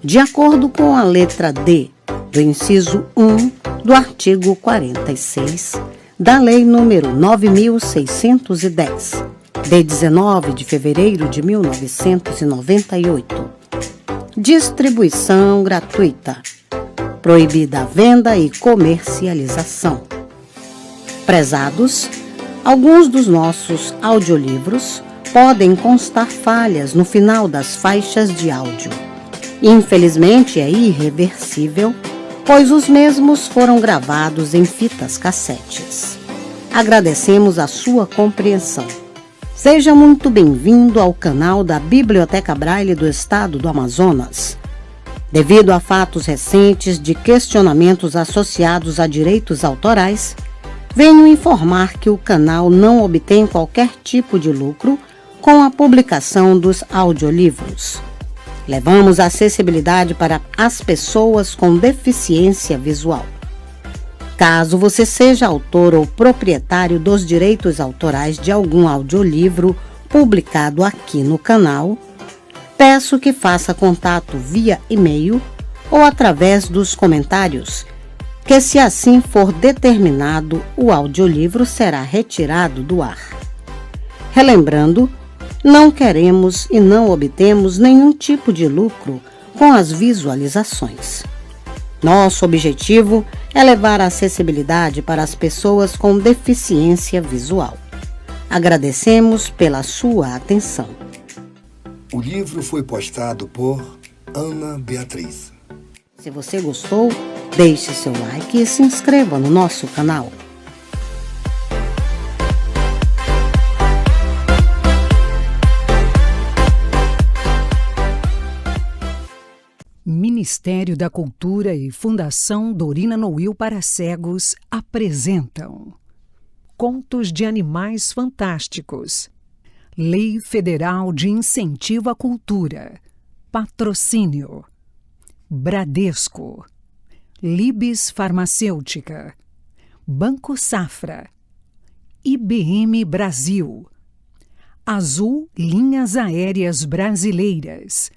de acordo com a letra D do inciso 1 do artigo 46 da Lei nº 9.610, de 19 de fevereiro de 1998. Distribuição gratuita. Proibida a venda e comercialização. Prezados, alguns dos nossos audiolivros podem constar falhas no final das faixas de áudio. Infelizmente, é irreversível, pois os mesmos foram gravados em fitas cassetes. Agradecemos a sua compreensão. Seja muito bem-vindo ao canal da Biblioteca Braille do Estado do Amazonas. Devido a fatos recentes de questionamentos associados a direitos autorais, venho informar que o canal não obtém qualquer tipo de lucro com a publicação dos audiolivros. Levamos a acessibilidade para as pessoas com deficiência visual. Caso você seja autor ou proprietário dos direitos autorais de algum audiolivro publicado aqui no canal, peço que faça contato via e-mail ou através dos comentários, que se assim for determinado, o audiolivro será retirado do ar. Relembrando, não queremos e não obtemos nenhum tipo de lucro com as visualizações. Nosso objetivo é levar a acessibilidade para as pessoas com deficiência visual. Agradecemos pela sua atenção. O livro foi postado por Ana Beatriz. Se você gostou, deixe seu like e se inscreva no nosso canal. Ministério da Cultura e Fundação Dorina Noil para Cegos apresentam Contos de Animais Fantásticos. Lei Federal de Incentivo à Cultura. Patrocínio. Bradesco. Libes Farmacêutica. Banco Safra. IBM Brasil. Azul Linhas Aéreas Brasileiras.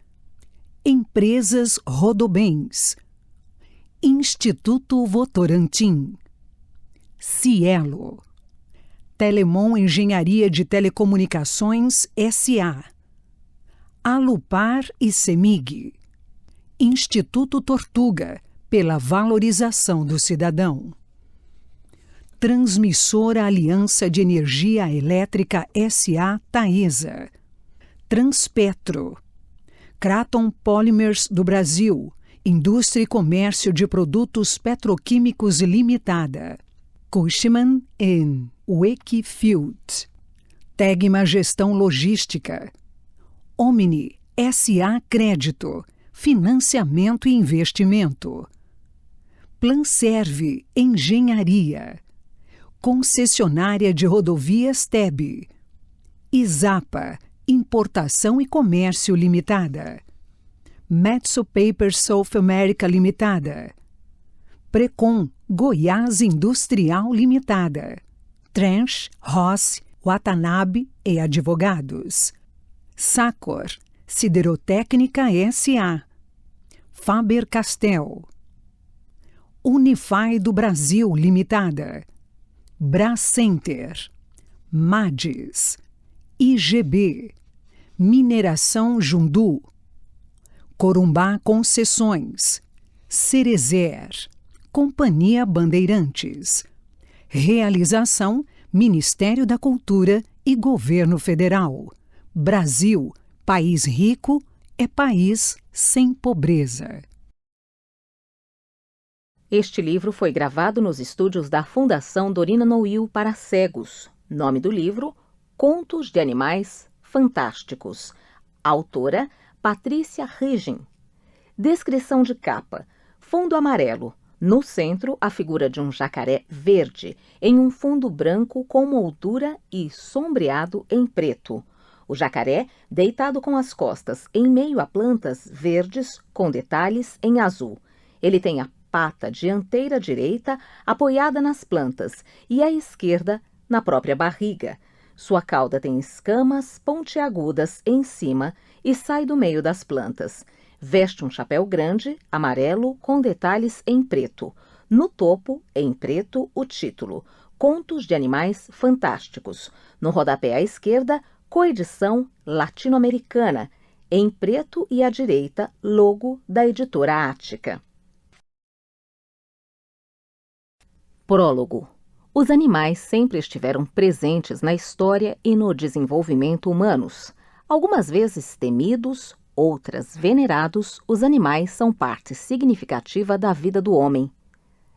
Empresas Rodobens. Instituto Votorantim. Cielo. Telemon Engenharia de Telecomunicações S.A. Alupar e Semig. Instituto Tortuga, pela valorização do cidadão. Transmissora Aliança de Energia Elétrica S.A. Taesa. Transpetro. Kraton Polymers do Brasil, Indústria e Comércio de Produtos Petroquímicos Limitada. Cushman & Wakefield. Tegma Gestão Logística. Omni S.A. Crédito, Financiamento e Investimento. Planserve Engenharia. Concessionária de Rodovias TEB. Isapa Importação e Comércio Limitada. Metso Paper South America Limitada. Precon Goiás Industrial Limitada. Trench, Ross, Watanabe e Advogados. Sacor Siderotécnica S.A. Faber-Castell. Unify do Brasil Limitada. Bracenter. Mades. IGB. Mineração Jundu. Corumbá Concessões. Cerezer. Companhia Bandeirantes. Realização Ministério da Cultura e Governo Federal. Brasil, país rico, é país sem pobreza. Este livro foi gravado nos estúdios da Fundação Dorina Noil para Cegos. Nome do livro: Contos de Animais Fantásticos. Autora: Patrícia Rigen. Descrição de capa: fundo amarelo. No centro, a figura de um jacaré verde, em um fundo branco com moldura e sombreado em preto. O jacaré deitado com as costas em meio a plantas verdes com detalhes em azul. Ele tem a pata dianteira direita apoiada nas plantas e a esquerda na própria barriga. Sua cauda tem escamas pontiagudas em cima e sai do meio das plantas. Veste um chapéu grande, amarelo, com detalhes em preto. No topo, em preto, o título: Contos de Animais Fantásticos. No rodapé à esquerda, coedição latino-americana. Em preto e à direita, logo da editora Ática. Prólogo. Os animais sempre estiveram presentes na história e no desenvolvimento humanos. Algumas vezes temidos, outras venerados, os animais são parte significativa da vida do homem.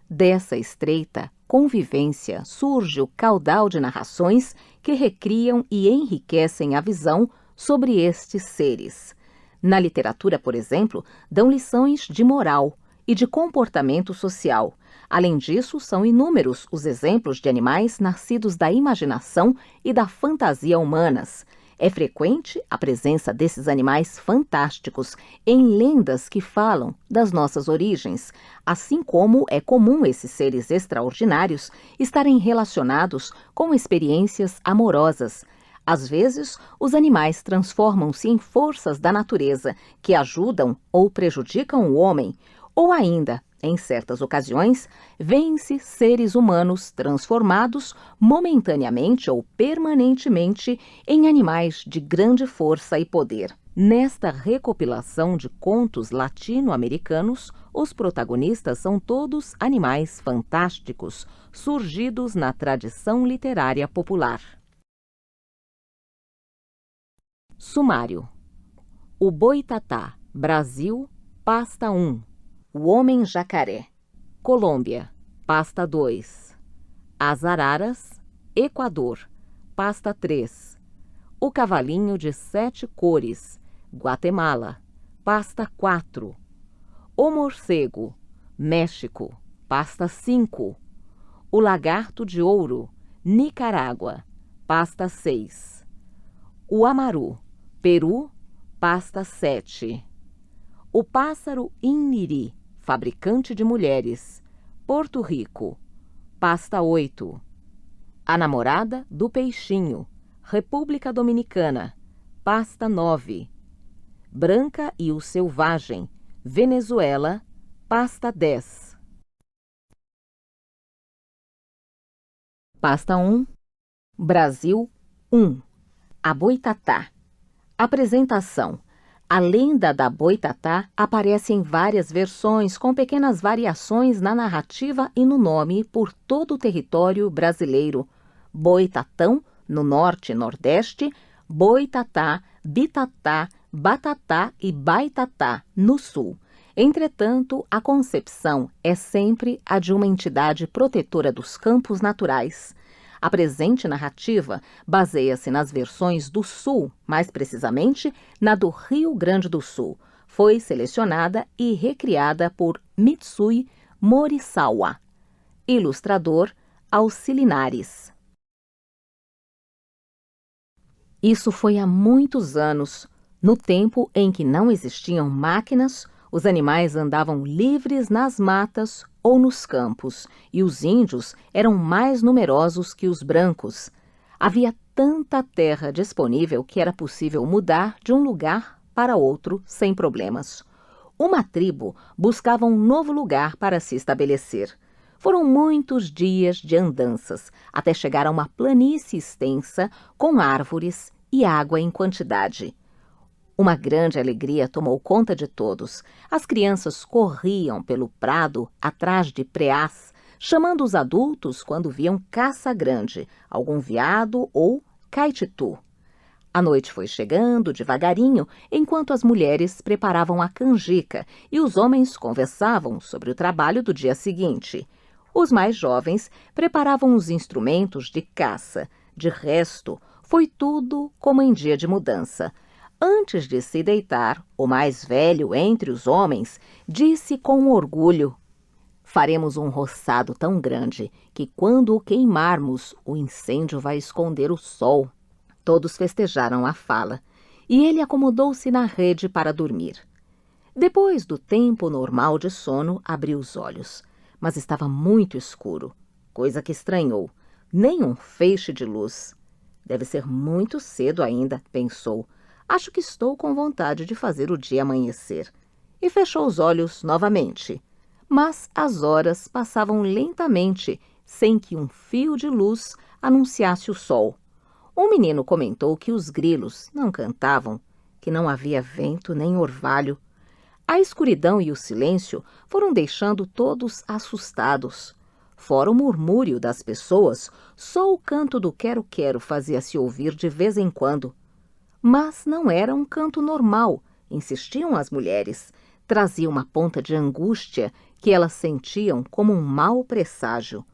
Dessa estreita convivência surge o caudal de narrações que recriam e enriquecem a visão sobre estes seres. Na literatura, por exemplo, dão lições de moral e de comportamento social. Além disso, são inúmeros os exemplos de animais nascidos da imaginação e da fantasia humanas. É frequente a presença desses animais fantásticos em lendas que falam das nossas origens, assim como é comum esses seres extraordinários estarem relacionados com experiências amorosas. Às vezes, os animais transformam-se em forças da natureza que ajudam ou prejudicam o homem, ou ainda, em certas ocasiões, vêem-se seres humanos transformados momentaneamente ou permanentemente em animais de grande força e poder. Nesta recopilação de contos latino-americanos, os protagonistas são todos animais fantásticos, surgidos na tradição literária popular. Sumário: O Boitatá, Brasil, pasta 1. O Homem-Jacaré, Colômbia, pasta 2. As Araras, Equador, pasta 3. O Cavalinho de 7 Cores, Guatemala, pasta 4. O Morcego, México, pasta 5. O Lagarto de Ouro, Nicarágua, pasta 6. O Amaru, Peru, pasta 7. O Pássaro Iniri, Fabricante de Mulheres, Porto Rico, pasta 8. A Namorada do Peixinho, República Dominicana, pasta 9. Branca e o Selvagem, Venezuela, pasta 10. Pasta 1. Brasil 1. A Boitatá. Apresentação. A lenda da Boitatá aparece em várias versões, com pequenas variações na narrativa e no nome por todo o território brasileiro. Boitatão, no norte e nordeste, Boitatá, Bitatá, Batatá e Baitatá, no sul. Entretanto, a concepção é sempre a de uma entidade protetora dos campos naturais. A presente narrativa baseia-se nas versões do Sul, mais precisamente na do Rio Grande do Sul. Foi selecionada e recriada por Mitsui Morisawa. Ilustrador Auxilinares. Isso foi há muitos anos, no tempo em que não existiam máquinas, os animais andavam livres nas matas ou nos campos, e os índios eram mais numerosos que os brancos. Havia tanta terra disponível que era possível mudar de um lugar para outro sem problemas. Uma tribo buscava um novo lugar para se estabelecer. Foram muitos dias de andanças, até chegar a uma planície extensa com árvores e água em quantidade. Uma grande alegria tomou conta de todos. As crianças corriam pelo prado atrás de preás, chamando os adultos quando viam caça grande, algum veado ou caititu. A noite foi chegando devagarinho, enquanto as mulheres preparavam a canjica e os homens conversavam sobre o trabalho do dia seguinte. Os mais jovens preparavam os instrumentos de caça. De resto, foi tudo como em dia de mudança. Antes de se deitar, o mais velho entre os homens disse com orgulho: faremos um roçado tão grande que quando o queimarmos, o incêndio vai esconder o sol. Todos festejaram a fala, e ele acomodou-se na rede para dormir. Depois do tempo normal de sono, abriu os olhos, mas estava muito escuro, coisa que estranhou. Nem um feixe de luz. Deve ser muito cedo ainda, pensou. Acho que estou com vontade de fazer o dia amanhecer. e fechou os olhos novamente. Mas as horas passavam lentamente, sem que um fio de luz anunciasse o sol. Um menino comentou que os grilos não cantavam, que não havia vento nem orvalho. A escuridão e o silêncio foram deixando todos assustados. Fora o murmúrio das pessoas, só o canto do quero-quero fazia-se ouvir de vez em quando. Mas não era um canto normal, insistiam as mulheres. Trazia uma ponta de angústia que elas sentiam como um mau presságio.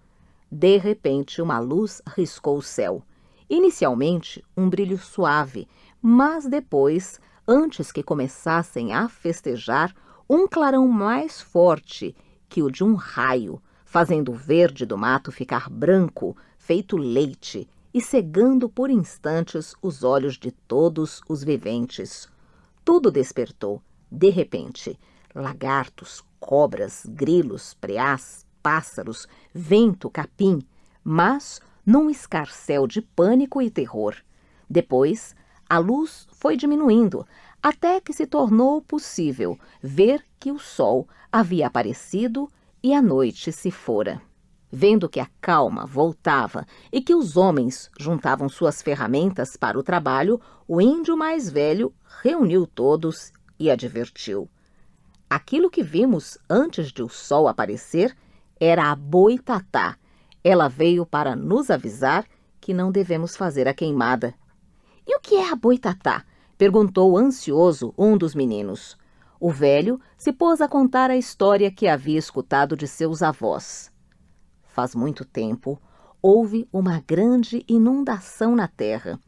De repente, uma luz riscou o céu. Inicialmente, um brilho suave, mas depois, antes que começassem a festejar, um clarão mais forte que o de um raio, fazendo o verde do mato ficar branco, feito leite, e cegando por instantes os olhos de todos os viventes. Tudo despertou, de repente. Lagartos, cobras, grilos, preás, pássaros, vento, capim, mas num escarcéu de pânico e terror. Depois, a luz foi diminuindo, até que se tornou possível ver que o sol havia aparecido e a noite se fora. Vendo que a calma voltava e que os homens juntavam suas ferramentas para o trabalho, o índio mais velho reuniu todos e advertiu. Aquilo que vimos antes de o sol aparecer era a boitatá. Ela veio para nos avisar que não devemos fazer a queimada. — E o que é a boitatá? Perguntou ansioso um dos meninos. O velho se pôs a contar a história que havia escutado de seus avós. Faz muito tempo, houve uma grande inundação na terra.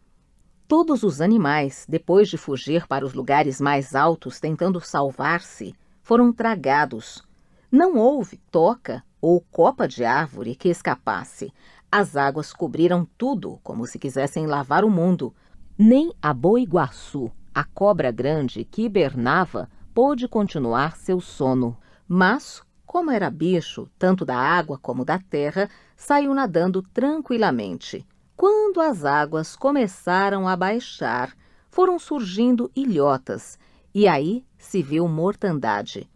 Todos os animais, depois de fugir para os lugares mais altos tentando salvar-se, foram tragados. Não houve toca ou copa de árvore que escapasse. As águas cobriram tudo, como se quisessem lavar o mundo. Nem a boi-guaçu, a cobra grande que hibernava, pôde continuar seu sono. Mas, como era bicho, tanto da água como da terra, saiu nadando tranquilamente. Quando as águas começaram a baixar, foram surgindo ilhotas, e aí se viu mortandade.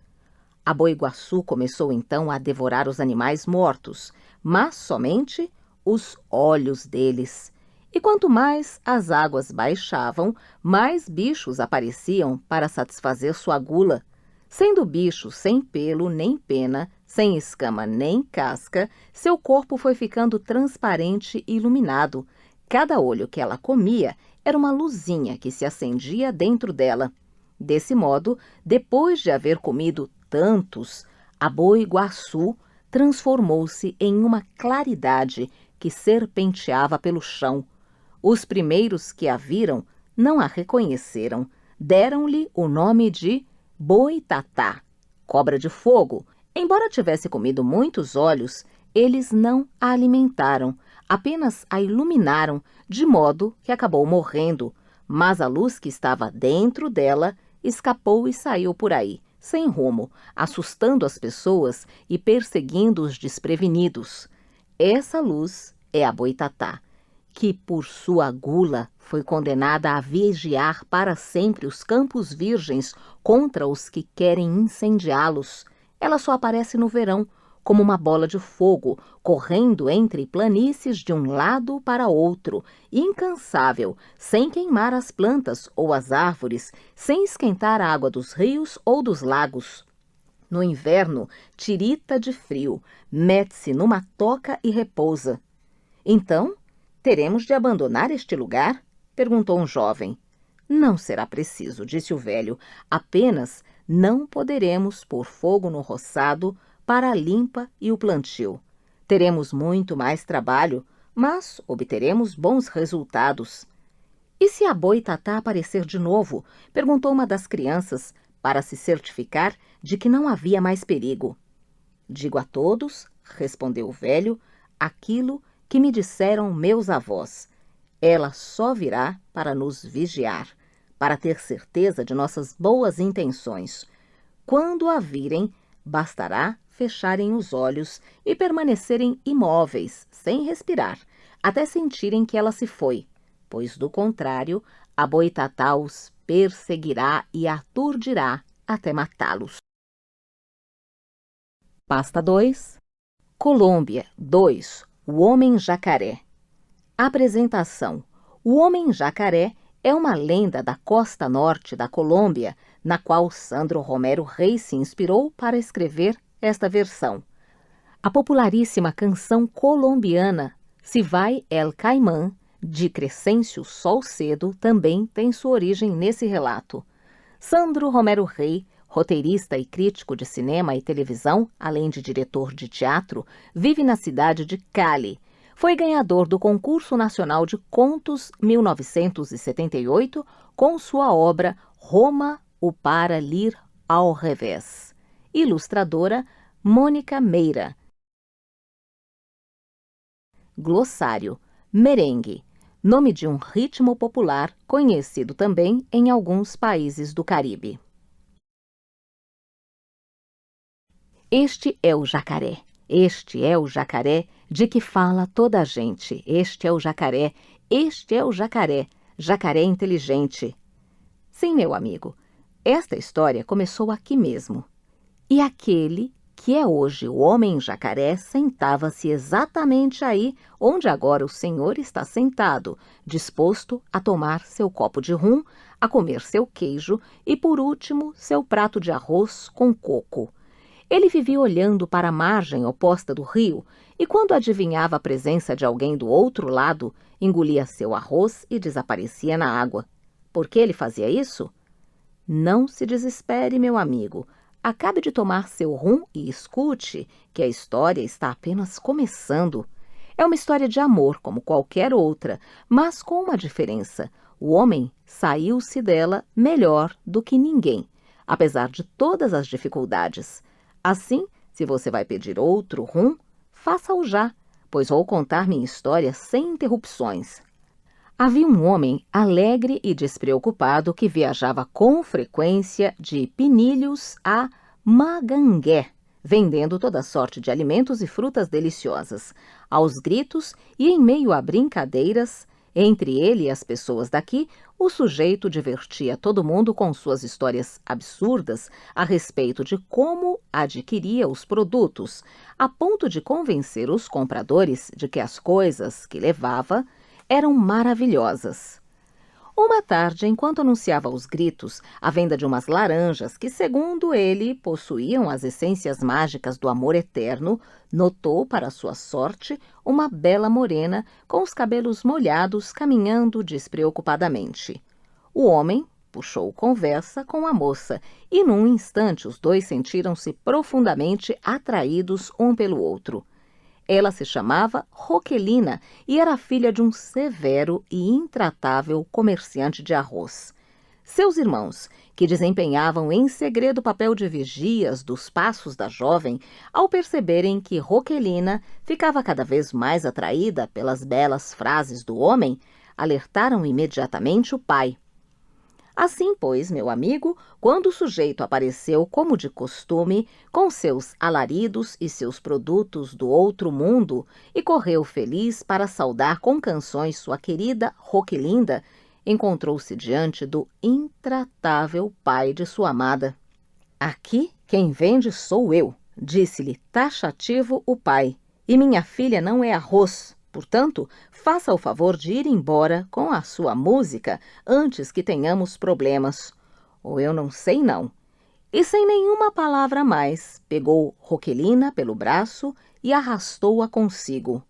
A boi-guaçu começou então a devorar os animais mortos, mas somente os olhos deles. E quanto mais as águas baixavam, mais bichos apareciam para satisfazer sua gula. Sendo bicho sem pelo nem pena, sem escama nem casca, seu corpo foi ficando transparente e iluminado. Cada olho que ela comia era uma luzinha que se acendia dentro dela. Desse modo, depois de haver comido tantos, a boi-guaçu transformou-se em uma claridade que serpenteava pelo chão. Os primeiros que a viram não a reconheceram. Deram-lhe o nome de boitatá, cobra de fogo. Embora tivesse comido muitos olhos, eles não a alimentaram, apenas a iluminaram, de modo que acabou morrendo. Mas a luz que estava dentro dela escapou e saiu por aí, sem rumo, assustando as pessoas e perseguindo os desprevenidos. Essa luz é a boitatá, que por sua gula foi condenada a vigiar para sempre os campos virgens contra os que querem incendiá-los. Ela só aparece no verão, como uma bola de fogo, correndo entre planícies de um lado para outro, incansável, sem queimar as plantas ou as árvores, sem esquentar a água dos rios ou dos lagos. No inverno, tirita de frio, mete-se numa toca e repousa. — Então, teremos de abandonar este lugar? Perguntou um jovem. — Não será preciso, disse o velho. Apenas não poderemos pôr fogo no roçado para a limpa e o plantio. Teremos muito mais trabalho, mas obteremos bons resultados. — E se a boitatá aparecer de novo? Perguntou uma das crianças, para se certificar de que não havia mais perigo. — Digo a todos, respondeu o velho, aquilo que me disseram meus avós. Ela só virá para nos vigiar, para ter certeza de nossas boas intenções. Quando a virem, bastará fecharem os olhos e permanecerem imóveis, sem respirar, até sentirem que ela se foi, pois, do contrário, a boitatá os perseguirá e aturdirá até matá-los. Pasta 2. Colômbia 2. O Homem-Jacaré. Apresentação. O Homem-Jacaré é uma lenda da costa norte da Colômbia, na qual Sandro Romero Reis se inspirou para escrever esta versão. A popularíssima canção colombiana Se Vai El Caimán, de Crescêncio Solcedo, também tem sua origem nesse relato. Sandro Romero Reis, roteirista e crítico de cinema e televisão, além de diretor de teatro, vive na cidade de Cali. Foi ganhador do Concurso Nacional de Contos 1978 com sua obra Roma, o para lir ao revés. Ilustradora Mônica Meira. Glossário. Merengue. Nome de um ritmo popular conhecido também em alguns países do Caribe. Este é o jacaré. Este é o jacaré de que fala toda a gente. Este é o jacaré. Este é o jacaré. Jacaré inteligente. Sim, meu amigo, esta história começou aqui mesmo. E aquele que é hoje o Homem-Jacaré sentava-se exatamente aí onde agora o senhor está sentado, disposto a tomar seu copo de rum, a comer seu queijo e, por último, seu prato de arroz com coco. Ele vivia olhando para a margem oposta do rio e, quando adivinhava a presença de alguém do outro lado, engolia seu arroz e desaparecia na água. Por que ele fazia isso? Não se desespere, meu amigo. Acabe de tomar seu rum e escute que a história está apenas começando. É uma história de amor, como qualquer outra, mas com uma diferença. O homem saiu-se dela melhor do que ninguém, apesar de todas as dificuldades. Assim, se você vai pedir outro rum, faça-o já, pois vou contar minha história sem interrupções. Havia um homem alegre e despreocupado que viajava com frequência de Pinilhos a Magangué, vendendo toda sorte de alimentos e frutas deliciosas. Aos gritos e em meio a brincadeiras, entre ele e as pessoas daqui, o sujeito divertia todo mundo com suas histórias absurdas a respeito de como adquiria os produtos, a ponto de convencer os compradores de que as coisas que levava eram maravilhosas. Uma tarde, enquanto anunciava aos gritos a venda de umas laranjas que, segundo ele, possuíam as essências mágicas do amor eterno, notou, para sua sorte, uma bela morena com os cabelos molhados caminhando despreocupadamente. O homem puxou conversa com a moça e, num instante, os dois sentiram-se profundamente atraídos um pelo outro. Ela se chamava Roquelina e era filha de um severo e intratável comerciante de arroz. Seus irmãos, que desempenhavam em segredo o papel de vigias dos passos da jovem, ao perceberem que Roquelina ficava cada vez mais atraída pelas belas frases do homem, alertaram imediatamente o pai. Assim, pois, meu amigo, quando o sujeito apareceu como de costume, com seus alaridos e seus produtos do outro mundo, e correu feliz para saudar com canções sua querida Roquelinda, encontrou-se diante do intratável pai de sua amada. Aqui quem vende sou eu, disse-lhe taxativo o pai, e minha filha não é arroz. Portanto, faça o favor de ir embora com a sua música antes que tenhamos problemas. Ou eu não sei não. E sem nenhuma palavra a mais, pegou Roquelina pelo braço e arrastou-a consigo.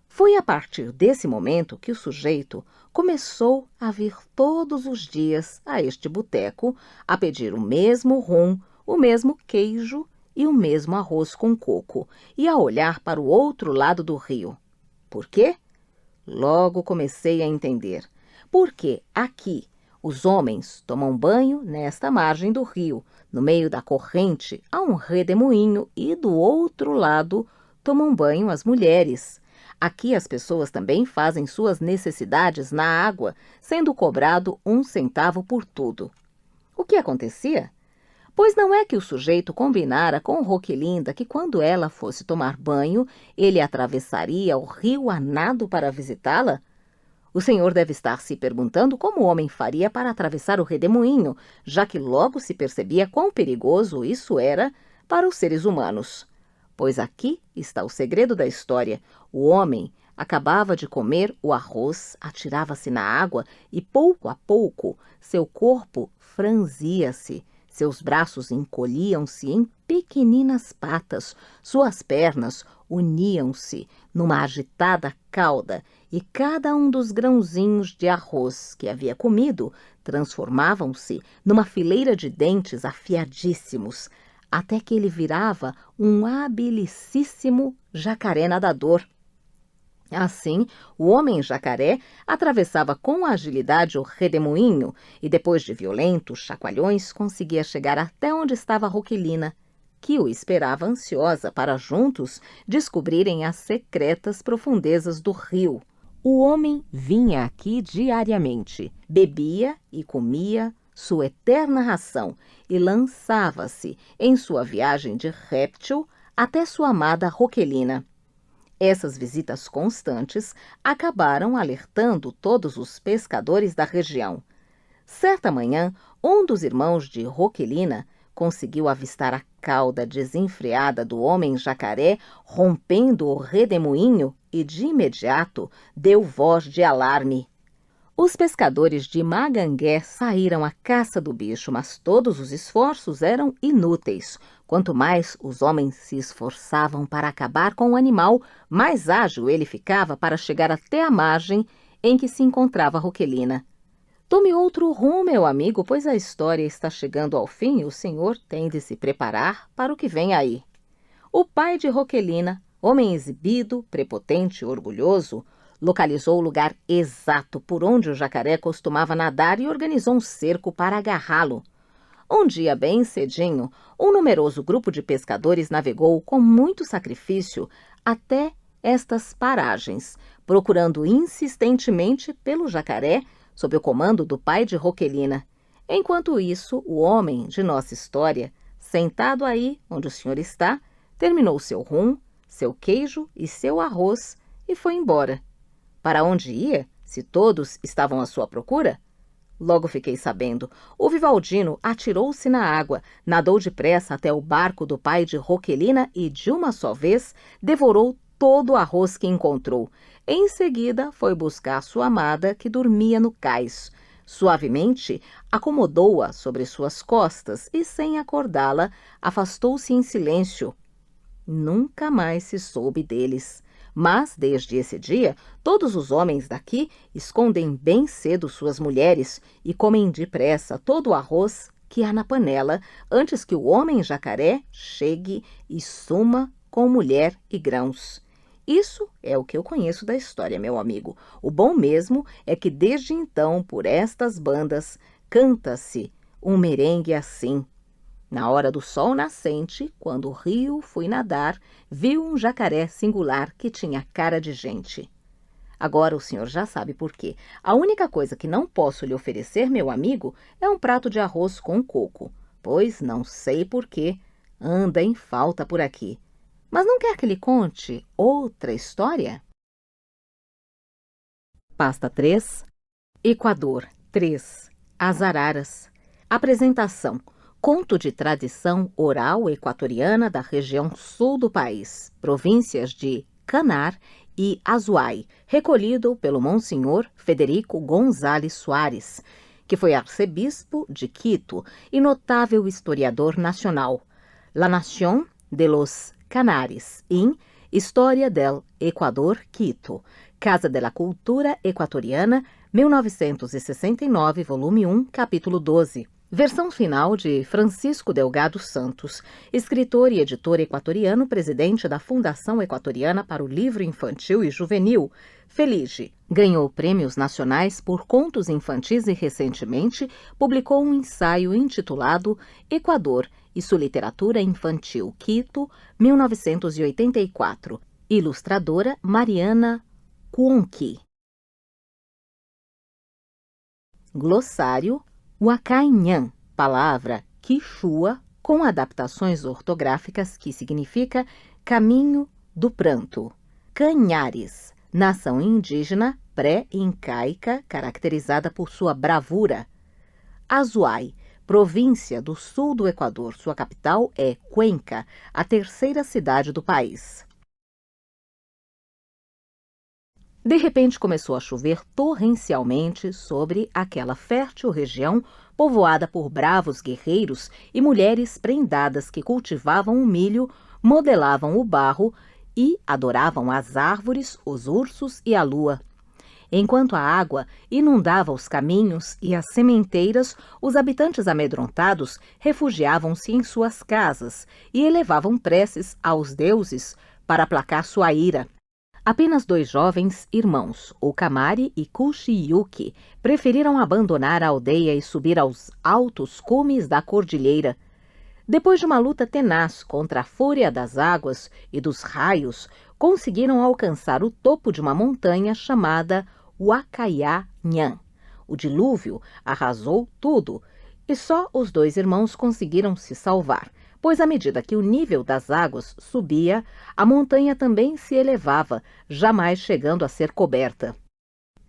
Foi a partir desse momento que o sujeito começou a vir todos os dias a este boteco a pedir o mesmo rum, o mesmo queijo e o mesmo arroz com coco, e a olhar para o outro lado do rio. Por quê? Logo comecei a entender. Porque aqui os homens tomam banho nesta margem do rio, no meio da corrente há um redemoinho e do outro lado tomam banho as mulheres. Aqui as pessoas também fazem suas necessidades na água, sendo cobrado 1 centavo por tudo. O que acontecia? Pois não é que o sujeito combinara com Roquelinda que quando ela fosse tomar banho, ele atravessaria o rio a nado para visitá-la? O senhor deve estar se perguntando como o homem faria para atravessar o redemoinho, já que logo se percebia quão perigoso isso era para os seres humanos. Pois aqui está o segredo da história. O homem acabava de comer o arroz, atirava-se na água e, pouco a pouco, seu corpo franzia-se. Seus braços encolhiam-se em pequeninas patas, suas pernas uniam-se numa agitada cauda e cada um dos grãozinhos de arroz que havia comido transformavam-se numa fileira de dentes afiadíssimos, até que ele virava um habilicíssimo jacaré nadador. Assim, o homem-jacaré atravessava com agilidade o redemoinho e, depois de violentos chacoalhões, conseguia chegar até onde estava Roquelina, que o esperava ansiosa para juntos descobrirem as secretas profundezas do rio. O homem vinha aqui diariamente, bebia e comia sua eterna ração e lançava-se em sua viagem de réptil até sua amada Roquelina. Essas visitas constantes acabaram alertando todos os pescadores da região. Certa manhã, um dos irmãos de Roquelina conseguiu avistar a cauda desenfreada do homem-jacaré rompendo o redemoinho e, de imediato, deu voz de alarme. Os pescadores de Magangué saíram à caça do bicho, mas todos os esforços eram inúteis. Quanto mais os homens se esforçavam para acabar com o animal, mais ágil ele ficava para chegar até a margem em que se encontrava Roquelina. Tome outro rumo, meu amigo, pois a história está chegando ao fim e o senhor tem de se preparar para o que vem aí. O pai de Roquelina, homem exibido, prepotente e orgulhoso, localizou o lugar exato por onde o jacaré costumava nadar e organizou um cerco para agarrá-lo. Um dia bem cedinho, um numeroso grupo de pescadores navegou com muito sacrifício até estas paragens, procurando insistentemente pelo jacaré sob o comando do pai de Roquelina. Enquanto isso, o homem de nossa história, sentado aí onde o senhor está, terminou seu rum, seu queijo e seu arroz e foi embora. Para onde ia, se todos estavam à sua procura? Logo fiquei sabendo. O Vivaldino atirou-se na água, nadou depressa até o barco do pai de Roquelina e, de uma só vez, devorou todo o arroz que encontrou. Em seguida, foi buscar sua amada, que dormia no cais. Suavemente, acomodou-a sobre suas costas e, sem acordá-la, afastou-se em silêncio. Nunca mais se soube deles. Mas, desde esse dia, todos os homens daqui escondem bem cedo suas mulheres e comem depressa todo o arroz que há na panela antes que o homem-jacaré chegue e suma com mulher e grãos. Isso é o que eu conheço da história, meu amigo. O bom mesmo é que, desde então, por estas bandas, canta-se um merengue assim. Na hora do sol nascente, quando o rio fui nadar, viu um jacaré singular que tinha cara de gente. Agora o senhor já sabe por quê. A única coisa que não posso lhe oferecer, meu amigo, é um prato de arroz com coco, pois não sei por quê, anda em falta por aqui. Mas não quer que lhe conte outra história? Pasta 3, Equador 3, As Araras. Apresentação: conto de tradição oral equatoriana da região sul do país, províncias de Canar e Azuay, recolhido pelo Monsenhor Federico González Soares, que foi arcebispo de Quito e notável historiador nacional. La Nación de los Canaris, em História del Equador, Quito, Casa de la Cultura Equatoriana, 1969, volume 1, capítulo 12. Versão final de Francisco Delgado Santos, escritor e editor equatoriano, presidente da Fundação Equatoriana para o Livro Infantil e Juvenil, FELIGE. Ganhou prêmios nacionais por contos infantis e, recentemente, publicou um ensaio intitulado Equador e sua literatura infantil, Quito, 1984. Ilustradora Mariana Cuonqui. Glossário: Huacainhã, palavra quichua com adaptações ortográficas que significa caminho do pranto. Canhares, nação indígena pré-incaica caracterizada por sua bravura. Azuay, província do sul do Equador. Sua capital é Cuenca, a terceira cidade do país. De repente começou a chover torrencialmente sobre aquela fértil região povoada por bravos guerreiros e mulheres prendadas que cultivavam o milho, modelavam o barro e adoravam as árvores, os ursos e a lua. Enquanto a água inundava os caminhos e as sementeiras, os habitantes amedrontados refugiavam-se em suas casas e elevavam preces aos deuses para aplacar sua ira. Apenas 2 jovens irmãos, Okamari e Kushiyuki, preferiram abandonar a aldeia e subir aos altos cumes da cordilheira. Depois de uma luta tenaz contra a fúria das águas e dos raios, conseguiram alcançar o topo de uma montanha chamada Huacayanhã. O dilúvio arrasou tudo e só os 2 irmãos conseguiram se salvar, pois à medida que o nível das águas subia, a montanha também se elevava, jamais chegando a ser coberta.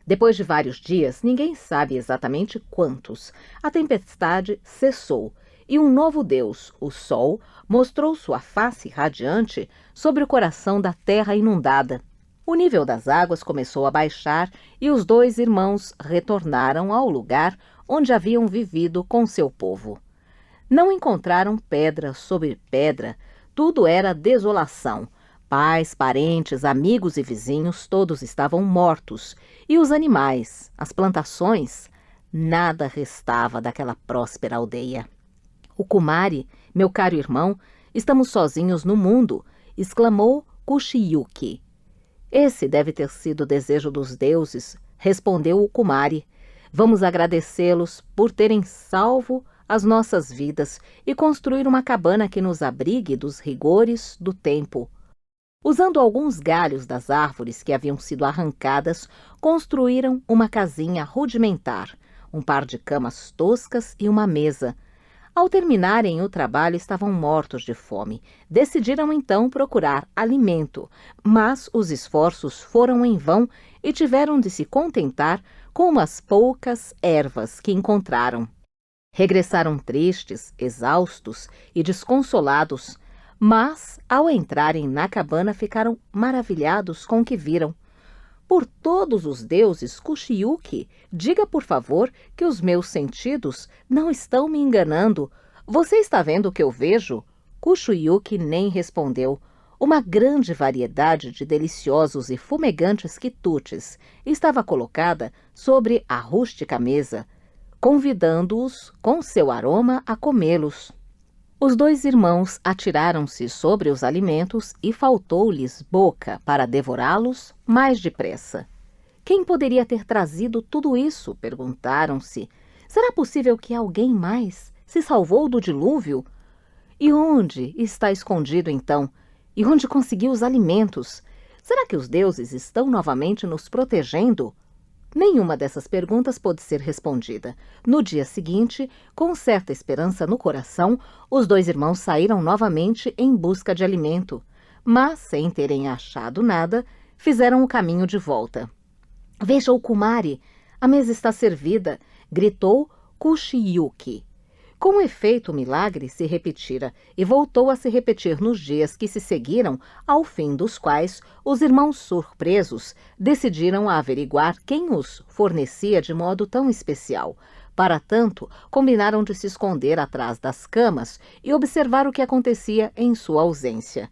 Depois de vários dias, ninguém sabe exatamente quantos, a tempestade cessou e um novo deus, o Sol, mostrou sua face radiante sobre o coração da terra inundada. O nível das águas começou a baixar e os 2 irmãos retornaram ao lugar onde haviam vivido com seu povo. Não encontraram pedra sobre pedra, tudo era desolação. Pais, parentes, amigos e vizinhos, todos estavam mortos. E os animais, as plantações, nada restava daquela próspera aldeia. O Kumari, meu caro irmão, estamos sozinhos no mundo, exclamou Kushiyuki. Esse deve ter sido o desejo dos deuses, respondeu o Kumari. Vamos agradecê-los por terem salvo as nossas vidas e construir uma cabana que nos abrigue dos rigores do tempo. Usando alguns galhos das árvores que haviam sido arrancadas, construíram uma casinha rudimentar, um par de camas toscas e uma mesa. Ao terminarem o trabalho, estavam mortos de fome. Decidiram então procurar alimento, mas os esforços foram em vão e tiveram de se contentar com umas poucas ervas que encontraram. Regressaram tristes, exaustos e desconsolados, mas, ao entrarem na cabana, ficaram maravilhados com o que viram. Por todos os deuses, Kushiyuki, diga por favor que os meus sentidos não estão me enganando. Você está vendo o que eu vejo? Kushiyuki nem respondeu. Uma grande variedade de deliciosos e fumegantes quitutes estava colocada sobre a rústica mesa, convidando-os com seu aroma a comê-los. Os 2 irmãos atiraram-se sobre os alimentos e faltou-lhes boca para devorá-los mais depressa. Quem poderia ter trazido tudo isso? Perguntaram-se. Será possível que alguém mais se salvou do dilúvio? E onde está escondido então? E onde conseguiu os alimentos? Será que os deuses estão novamente nos protegendo? Nenhuma dessas perguntas pôde ser respondida. No dia seguinte, com certa esperança no coração, os 2 irmãos saíram novamente em busca de alimento. Mas, sem terem achado nada, fizeram o caminho de volta. Veja o Kumari, a mesa está servida, gritou Kushiyuki. Com efeito, o milagre se repetira e voltou a se repetir nos dias que se seguiram, ao fim dos quais os irmãos surpresos decidiram averiguar quem os fornecia de modo tão especial. Para tanto, combinaram de se esconder atrás das camas e observar o que acontecia em sua ausência.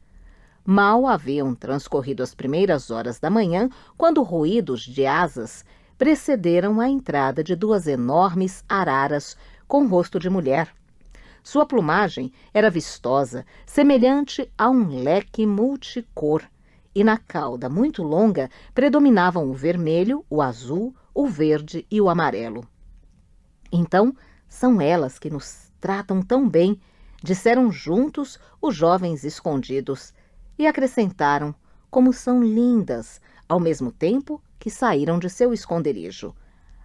Mal haviam transcorrido as primeiras horas da manhã, quando ruídos de asas precederam a entrada de 2 enormes araras com rosto de mulher. Sua plumagem era vistosa, semelhante a um leque multicor, e na cauda muito longa predominavam o vermelho, o azul, o verde e o amarelo. Então, são elas que nos tratam tão bem, disseram juntos os jovens escondidos, e acrescentaram, como são lindas, ao mesmo tempo que saíram de seu esconderijo.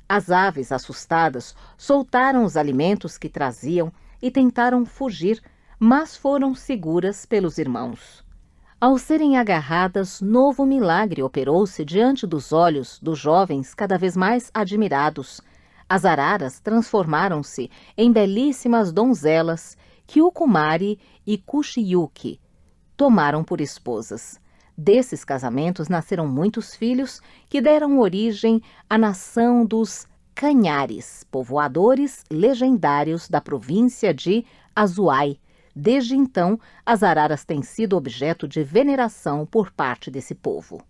As aves, assustadas, soltaram os alimentos que traziam e tentaram fugir, mas foram seguras pelos irmãos. Ao serem agarradas, novo milagre operou-se diante dos olhos dos jovens cada vez mais admirados. As araras transformaram-se em belíssimas donzelas que Ukumari e Kushiyuki tomaram por esposas. Desses casamentos nasceram muitos filhos que deram origem à nação dos Canhares, povoadores legendários da província de Azuay. Desde então, as araras têm sido objeto de veneração por parte desse povo.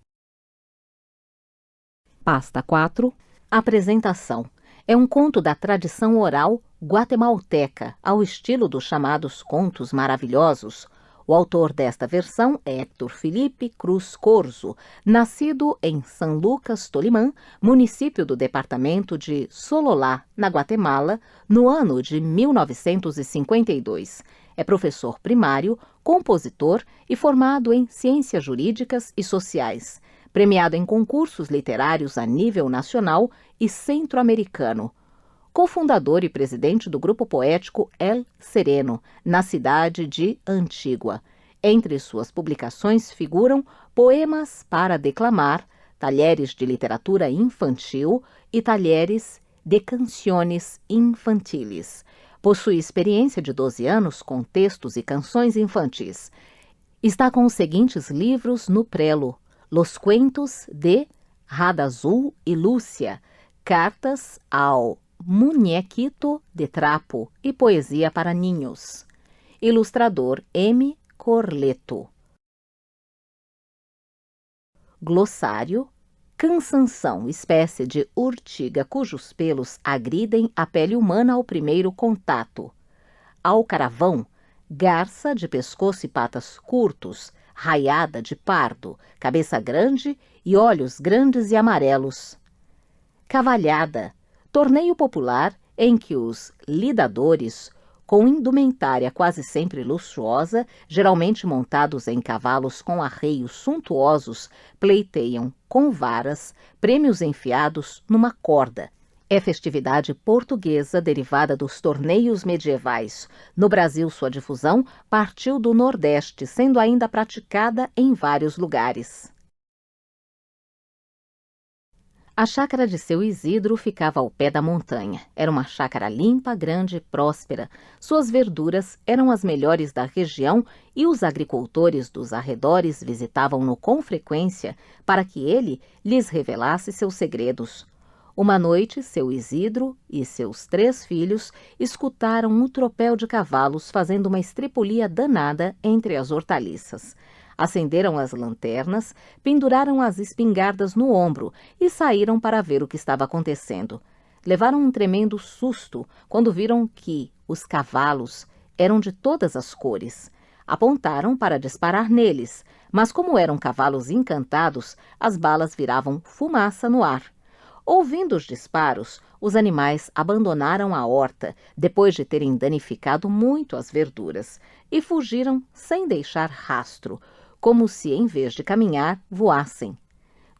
Pasta 4. Apresentação. É um conto da tradição oral guatemalteca, ao estilo dos chamados contos maravilhosos. O autor desta versão é Héctor Felipe Cruz Corzo, nascido em San Lucas Tolimán, município do departamento de Sololá, na Guatemala, no ano de 1952. É professor primário, compositor e formado em Ciências Jurídicas e Sociais, premiado em concursos literários a nível nacional e centro-americano. Cofundador e presidente do grupo poético El Sereno, na cidade de Antígua. Entre suas publicações figuram Poemas para Declamar, Talheres de Literatura Infantil e Talheres de Canciones Infantiles. Possui experiência de 12 anos com textos e canções infantis. Está com os seguintes livros no prelo: Los Cuentos de Rada Azul e Lúcia, Cartas ao Muñequito de Trapo e Poesia para Ninhos. Ilustrador M. Corleto. Glossário. Cansanção, espécie de urtiga cujos pelos agridem a pele humana ao primeiro contato. Alcaravão, garça de pescoço e patas curtos, raiada de pardo, cabeça grande e olhos grandes e amarelos. Cavalhada, torneio popular em que os lidadores, com indumentária quase sempre luxuosa, geralmente montados em cavalos com arreios suntuosos, pleiteiam com varas prêmios enfiados numa corda. É festividade portuguesa derivada dos torneios medievais. No Brasil, sua difusão partiu do Nordeste, sendo ainda praticada em vários lugares. A chácara de seu Isidro ficava ao pé da montanha. Era uma chácara limpa, grande e próspera. Suas verduras eram as melhores da região e os agricultores dos arredores visitavam-no com frequência para que ele lhes revelasse seus segredos. Uma noite, seu Isidro e seus 3 filhos escutaram um tropel de cavalos fazendo uma estripulia danada entre as hortaliças. Acenderam as lanternas, penduraram as espingardas no ombro e saíram para ver o que estava acontecendo. Levaram um tremendo susto quando viram que os cavalos eram de todas as cores. Apontaram para disparar neles, mas como eram cavalos encantados, as balas viravam fumaça no ar. Ouvindo os disparos, os animais abandonaram a horta, depois de terem danificado muito as verduras, e fugiram sem deixar rastro, como se, em vez de caminhar, voassem.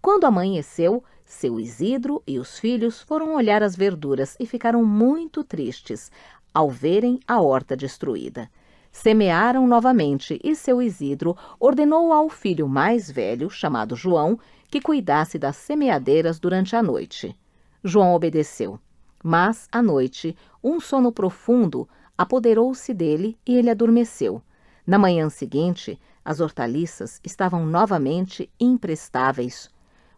Quando amanheceu, seu Isidro e os filhos foram olhar as verduras e ficaram muito tristes ao verem a horta destruída. Semearam novamente e seu Isidro ordenou ao filho mais velho, chamado João, que cuidasse das semeadeiras durante a noite. João obedeceu, mas, à noite, um sono profundo apoderou-se dele e ele adormeceu. Na manhã seguinte, as hortaliças estavam novamente imprestáveis.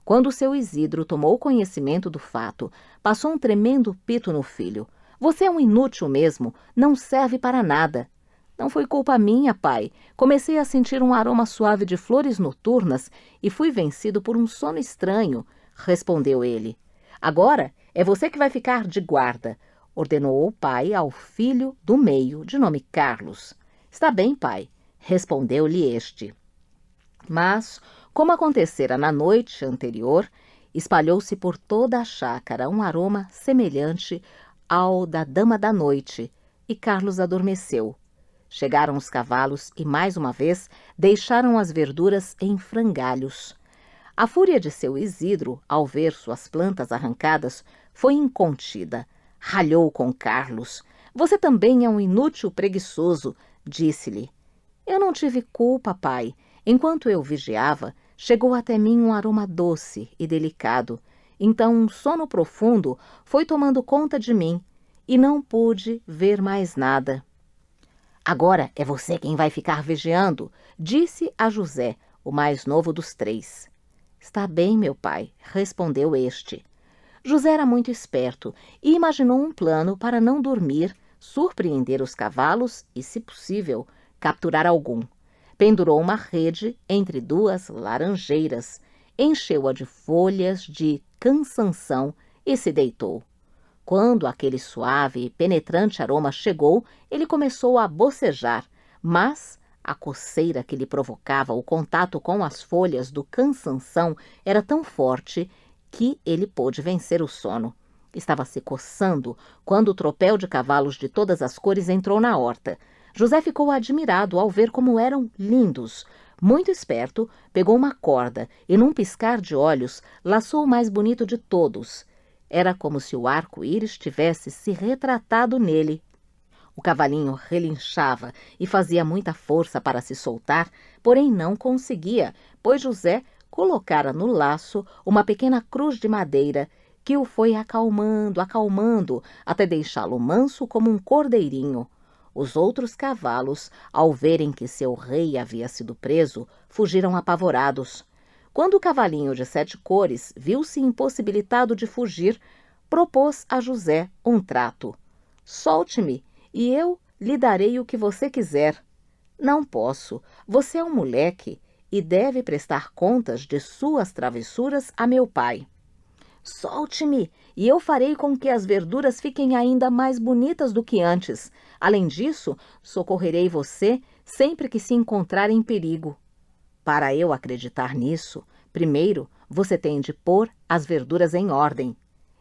Quando seu Isidro tomou conhecimento do fato, passou um tremendo pito no filho. Você é um inútil mesmo, não serve para nada. Não foi culpa minha, pai. Comecei a sentir um aroma suave de flores noturnas e fui vencido por um sono estranho, respondeu ele. Agora é você que vai ficar de guarda, ordenou o pai ao filho do meio, de nome Carlos. Está bem, pai, respondeu-lhe este. Mas, como acontecera na noite anterior, espalhou-se por toda a chácara um aroma semelhante ao da dama da noite, e Carlos adormeceu. Chegaram os cavalos e, mais uma vez, deixaram as verduras em frangalhos. A fúria de seu Isidro, ao ver suas plantas arrancadas, foi incontida. Ralhou com Carlos. Você também é um inútil preguiçoso, disse-lhe. Eu não tive culpa, pai. Enquanto eu vigiava, chegou até mim um aroma doce e delicado. Então um sono profundo foi tomando conta de mim e não pude ver mais nada. Agora é você quem vai ficar vigiando, disse a José, o mais novo dos 3. Está bem, meu pai, respondeu este. José era muito esperto e imaginou um plano para não dormir, surpreender os cavalos e, se possível, capturar algum. Pendurou uma rede entre 2 laranjeiras, encheu-a de folhas de cansanção e se deitou. Quando aquele suave e penetrante aroma chegou, ele começou a bocejar, mas a coceira que lhe provocava o contato com as folhas do cansanção era tão forte que ele pôde vencer o sono. Estava se coçando quando o tropel de cavalos de todas as cores entrou na horta. José ficou admirado ao ver como eram lindos. Muito esperto, pegou uma corda e, num piscar de olhos, laçou o mais bonito de todos. Era como se o arco-íris tivesse se retratado nele. O cavalinho relinchava e fazia muita força para se soltar, porém não conseguia, pois José colocara no laço uma pequena cruz de madeira que o foi acalmando, até deixá-lo manso como um cordeirinho. Os outros cavalos, ao verem que seu rei havia sido preso, fugiram apavorados. Quando o cavalinho de 7 cores viu-se impossibilitado de fugir, propôs a José um trato. Solte-me e eu lhe darei o que você quiser. Não posso, você é um moleque e deve prestar contas de suas travessuras a meu pai. Solte-me e eu farei com que as verduras fiquem ainda mais bonitas do que antes. Além disso, socorrerei você sempre que se encontrar em perigo. Para eu acreditar nisso, primeiro você tem de pôr as verduras em ordem.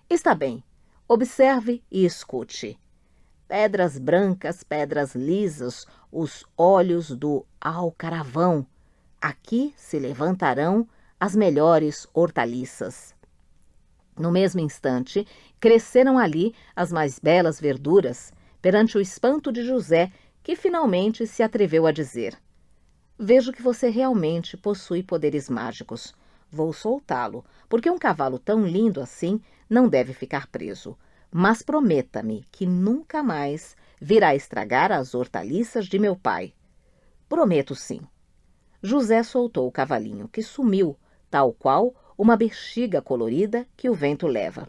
Está bem, observe e escute. Pedras brancas, pedras lisas, os olhos do alcaravão. Aqui se levantarão as melhores hortaliças. No mesmo instante, cresceram ali as mais belas verduras, perante o espanto de José, que finalmente se atreveu a dizer: Vejo que você realmente possui poderes mágicos. Vou soltá-lo, porque um cavalo tão lindo assim não deve ficar preso. Mas prometa-me que nunca mais virá estragar as hortaliças de meu pai. Prometo sim. José soltou o cavalinho, que sumiu, tal qual uma bexiga colorida que o vento leva.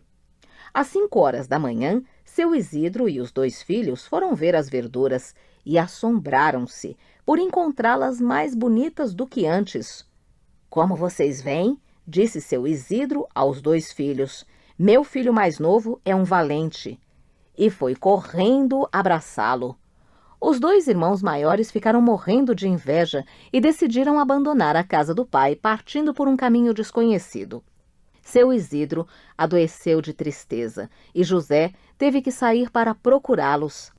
Às 5 horas da manhã, seu Isidro e os 2 filhos foram ver as verduras e assombraram-se por encontrá-las mais bonitas do que antes. Como vocês veem, disse seu Isidro aos 2 filhos, meu filho mais novo é um valente. E foi correndo abraçá-lo. Os 2 irmãos maiores ficaram morrendo de inveja e decidiram abandonar a casa do pai, partindo por um caminho desconhecido. Seu Isidro adoeceu de tristeza e José teve que sair para procurá-los.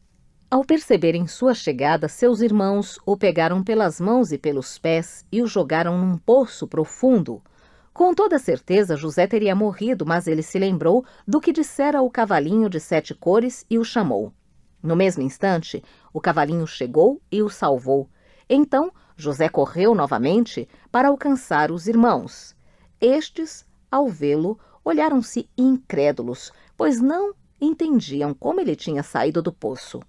Ao perceberem sua chegada, seus irmãos o pegaram pelas mãos e pelos pés e o jogaram num poço profundo. Com toda certeza, José teria morrido, mas ele se lembrou do que dissera o cavalinho de 7 cores e o chamou. No mesmo instante, o cavalinho chegou e o salvou. Então, José correu novamente para alcançar os irmãos. Estes, ao vê-lo, olharam-se incrédulos, pois não entendiam como ele tinha saído do poço.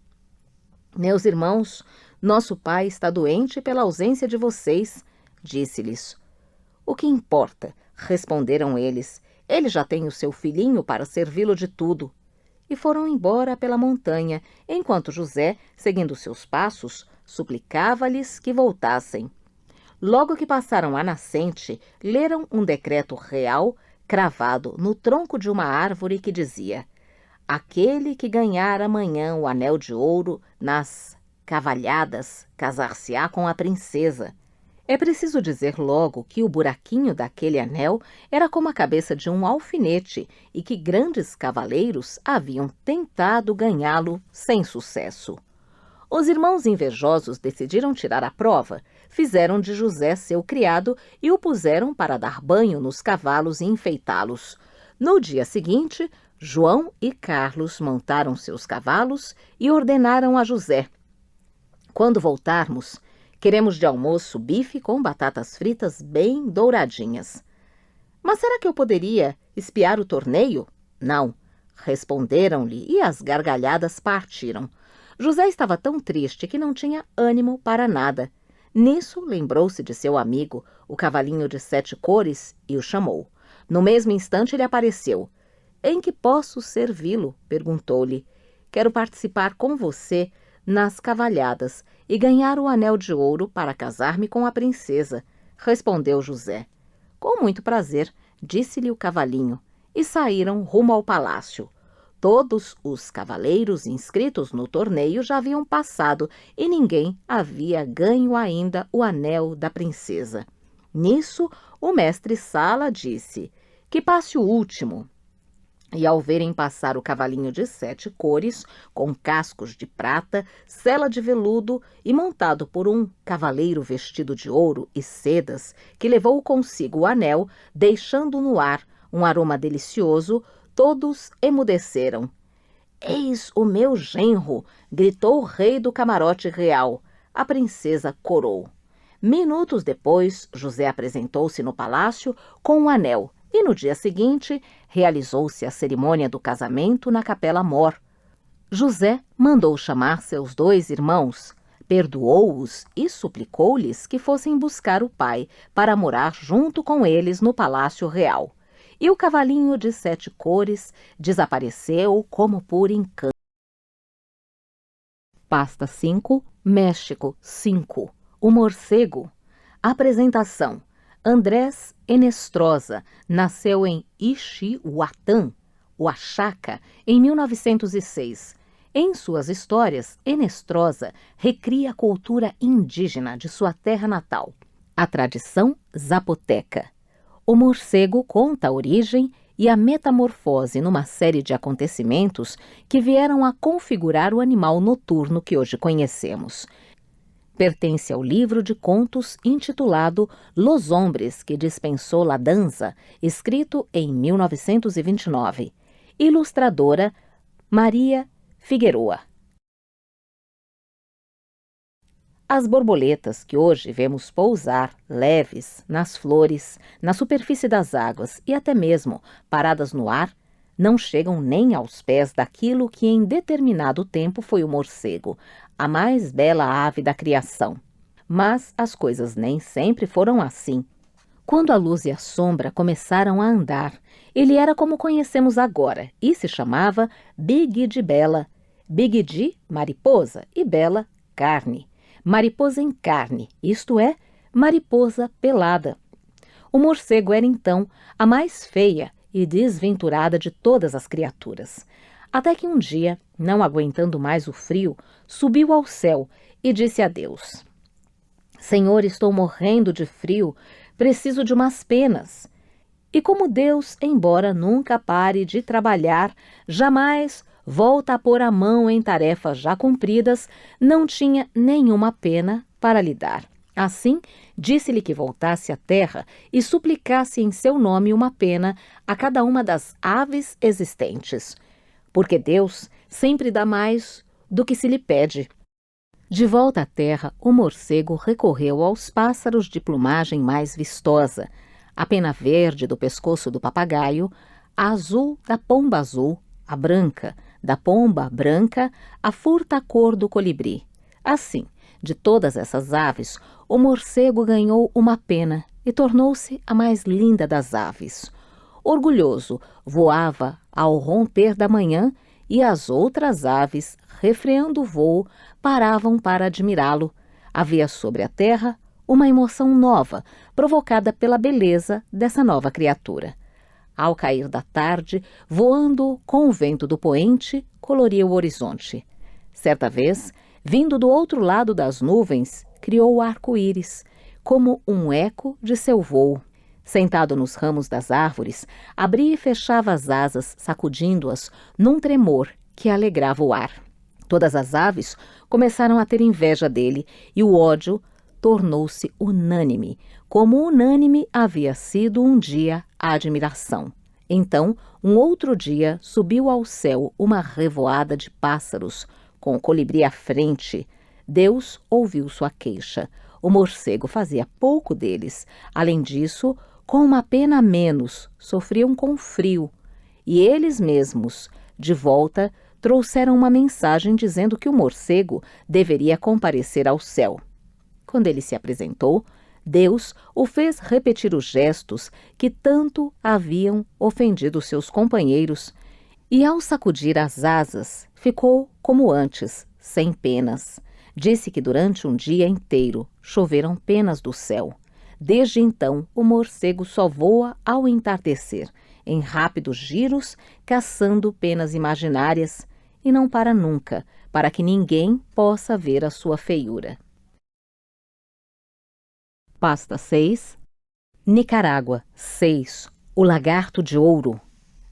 Meus irmãos, nosso pai está doente pela ausência de vocês, disse-lhes. O que importa? Responderam eles. Ele já tem o seu filhinho para servi-lo de tudo. E foram embora pela montanha, enquanto José, seguindo seus passos, suplicava-lhes que voltassem. Logo que passaram a nascente, leram um decreto real cravado no tronco de uma árvore que dizia: aquele que ganhar amanhã o anel de ouro nas cavalhadas casar-se-á com a princesa. É preciso dizer logo que o buraquinho daquele anel era como a cabeça de um alfinete e que grandes cavaleiros haviam tentado ganhá-lo sem sucesso. Os irmãos invejosos decidiram tirar a prova, fizeram de José seu criado e o puseram para dar banho nos cavalos e enfeitá-los. No dia seguinte, João e Carlos montaram seus cavalos e ordenaram a José: quando voltarmos, Queremos de almoço bife com batatas fritas bem douradinhas. Mas será que eu poderia espiar o torneio? Não, responderam-lhe e as gargalhadas partiram. José estava tão triste que não tinha ânimo para nada. Nisso lembrou-se de seu amigo, o cavalinho de 7 cores, e o chamou. No mesmo instante ele apareceu. Em que posso servi-lo? Perguntou-lhe. Quero participar com você nas cavalhadas e ganhar o anel de ouro para casar-me com a princesa, respondeu José. Com muito prazer, disse-lhe o cavalinho, e saíram rumo ao palácio. Todos os cavaleiros inscritos no torneio já haviam passado e ninguém havia ganho ainda o anel da princesa. Nisso, o mestre-sala disse: que passe o último. E ao verem passar o cavalinho de 7 cores, com cascos de prata, sela de veludo e montado por um cavaleiro vestido de ouro e sedas, que levou consigo o anel, deixando no ar um aroma delicioso, todos emudeceram. Eis o meu genro! Gritou o rei do camarote real. A princesa corou. Minutos depois, José apresentou-se no palácio com o anel, e no dia seguinte realizou-se a cerimônia do casamento na Capela Mor. José mandou chamar seus 2 irmãos, perdoou-os e suplicou-lhes que fossem buscar o pai para morar junto com eles no Palácio Real. E o cavalinho de 7 cores desapareceu como por encanto. Pasta 5, México 5. O morcego. Apresentação. Andrés Enestrosa nasceu em Ixi-Huatán, Oaxaca, em 1906. Em suas histórias, Enestrosa recria a cultura indígena de sua terra natal, a tradição zapoteca. O morcego conta a origem e a metamorfose numa série de acontecimentos que vieram a configurar o animal noturno que hoje conhecemos. Pertence ao livro de contos intitulado Los Hombres que dispensou la danza, escrito em 1929. Ilustradora Maria Figueroa. As borboletas que hoje vemos pousar leves nas flores, na superfície das águas e até mesmo paradas no ar, não chegam nem aos pés daquilo que em determinado tempo foi o morcego, a mais bela ave da criação. Mas as coisas nem sempre foram assim. Quando a luz e a sombra começaram a andar, ele era como conhecemos agora e se chamava Big de Bela. Big de mariposa e Bela carne. Mariposa em carne, isto é, mariposa pelada. O morcego era então a mais feia e desventurada de todas as criaturas. Até que um dia, não aguentando mais o frio, subiu ao céu e disse a Deus: Senhor, estou morrendo de frio, preciso de umas penas. E como Deus, embora nunca pare de trabalhar, jamais volta a pôr a mão em tarefas já cumpridas, não tinha nenhuma pena para lhe dar. Assim, disse-lhe que voltasse à terra e suplicasse em seu nome uma pena a cada uma das aves existentes, porque Deus sempre dá mais do que se lhe pede. De volta à terra, o morcego recorreu aos pássaros de plumagem mais vistosa, a pena verde do pescoço do papagaio, a azul da pomba azul, a branca da pomba branca, a furta cor do colibri. Assim, de todas essas aves, o morcego ganhou uma pena e tornou-se a mais linda das aves. Orgulhoso, voava ao romper da manhã e as outras aves, refreando o voo, paravam para admirá-lo. Havia sobre a terra uma emoção nova, provocada pela beleza dessa nova criatura. Ao cair da tarde, voando com o vento do poente, coloria o horizonte. Certa vez, vindo do outro lado das nuvens, criou o arco-íris, como um eco de seu voo. Sentado nos ramos das árvores, abria e fechava as asas, sacudindo-as num tremor que alegrava o ar. Todas as aves começaram a ter inveja dele e o ódio tornou-se unânime, como unânime havia sido um dia a admiração. Então, um outro dia, subiu ao céu uma revoada de pássaros, com o colibri à frente. Deus ouviu sua queixa. o morcego fazia pouco deles. Além disso, com uma pena a menos, sofriam com frio. E eles mesmos, de volta, trouxeram uma mensagem dizendo que o morcego deveria comparecer ao céu. Quando ele se apresentou, Deus o fez repetir os gestos que tanto haviam ofendido seus companheiros, e ao sacudir as asas, ficou como antes, sem penas. Disse que durante um dia inteiro choveram penas do céu. Desde então, o morcego só voa ao entardecer, em rápidos giros, caçando penas imaginárias, e não para nunca, para que ninguém possa ver a sua feiura. Pasta 6. Nicarágua 6. O Lagarto de Ouro.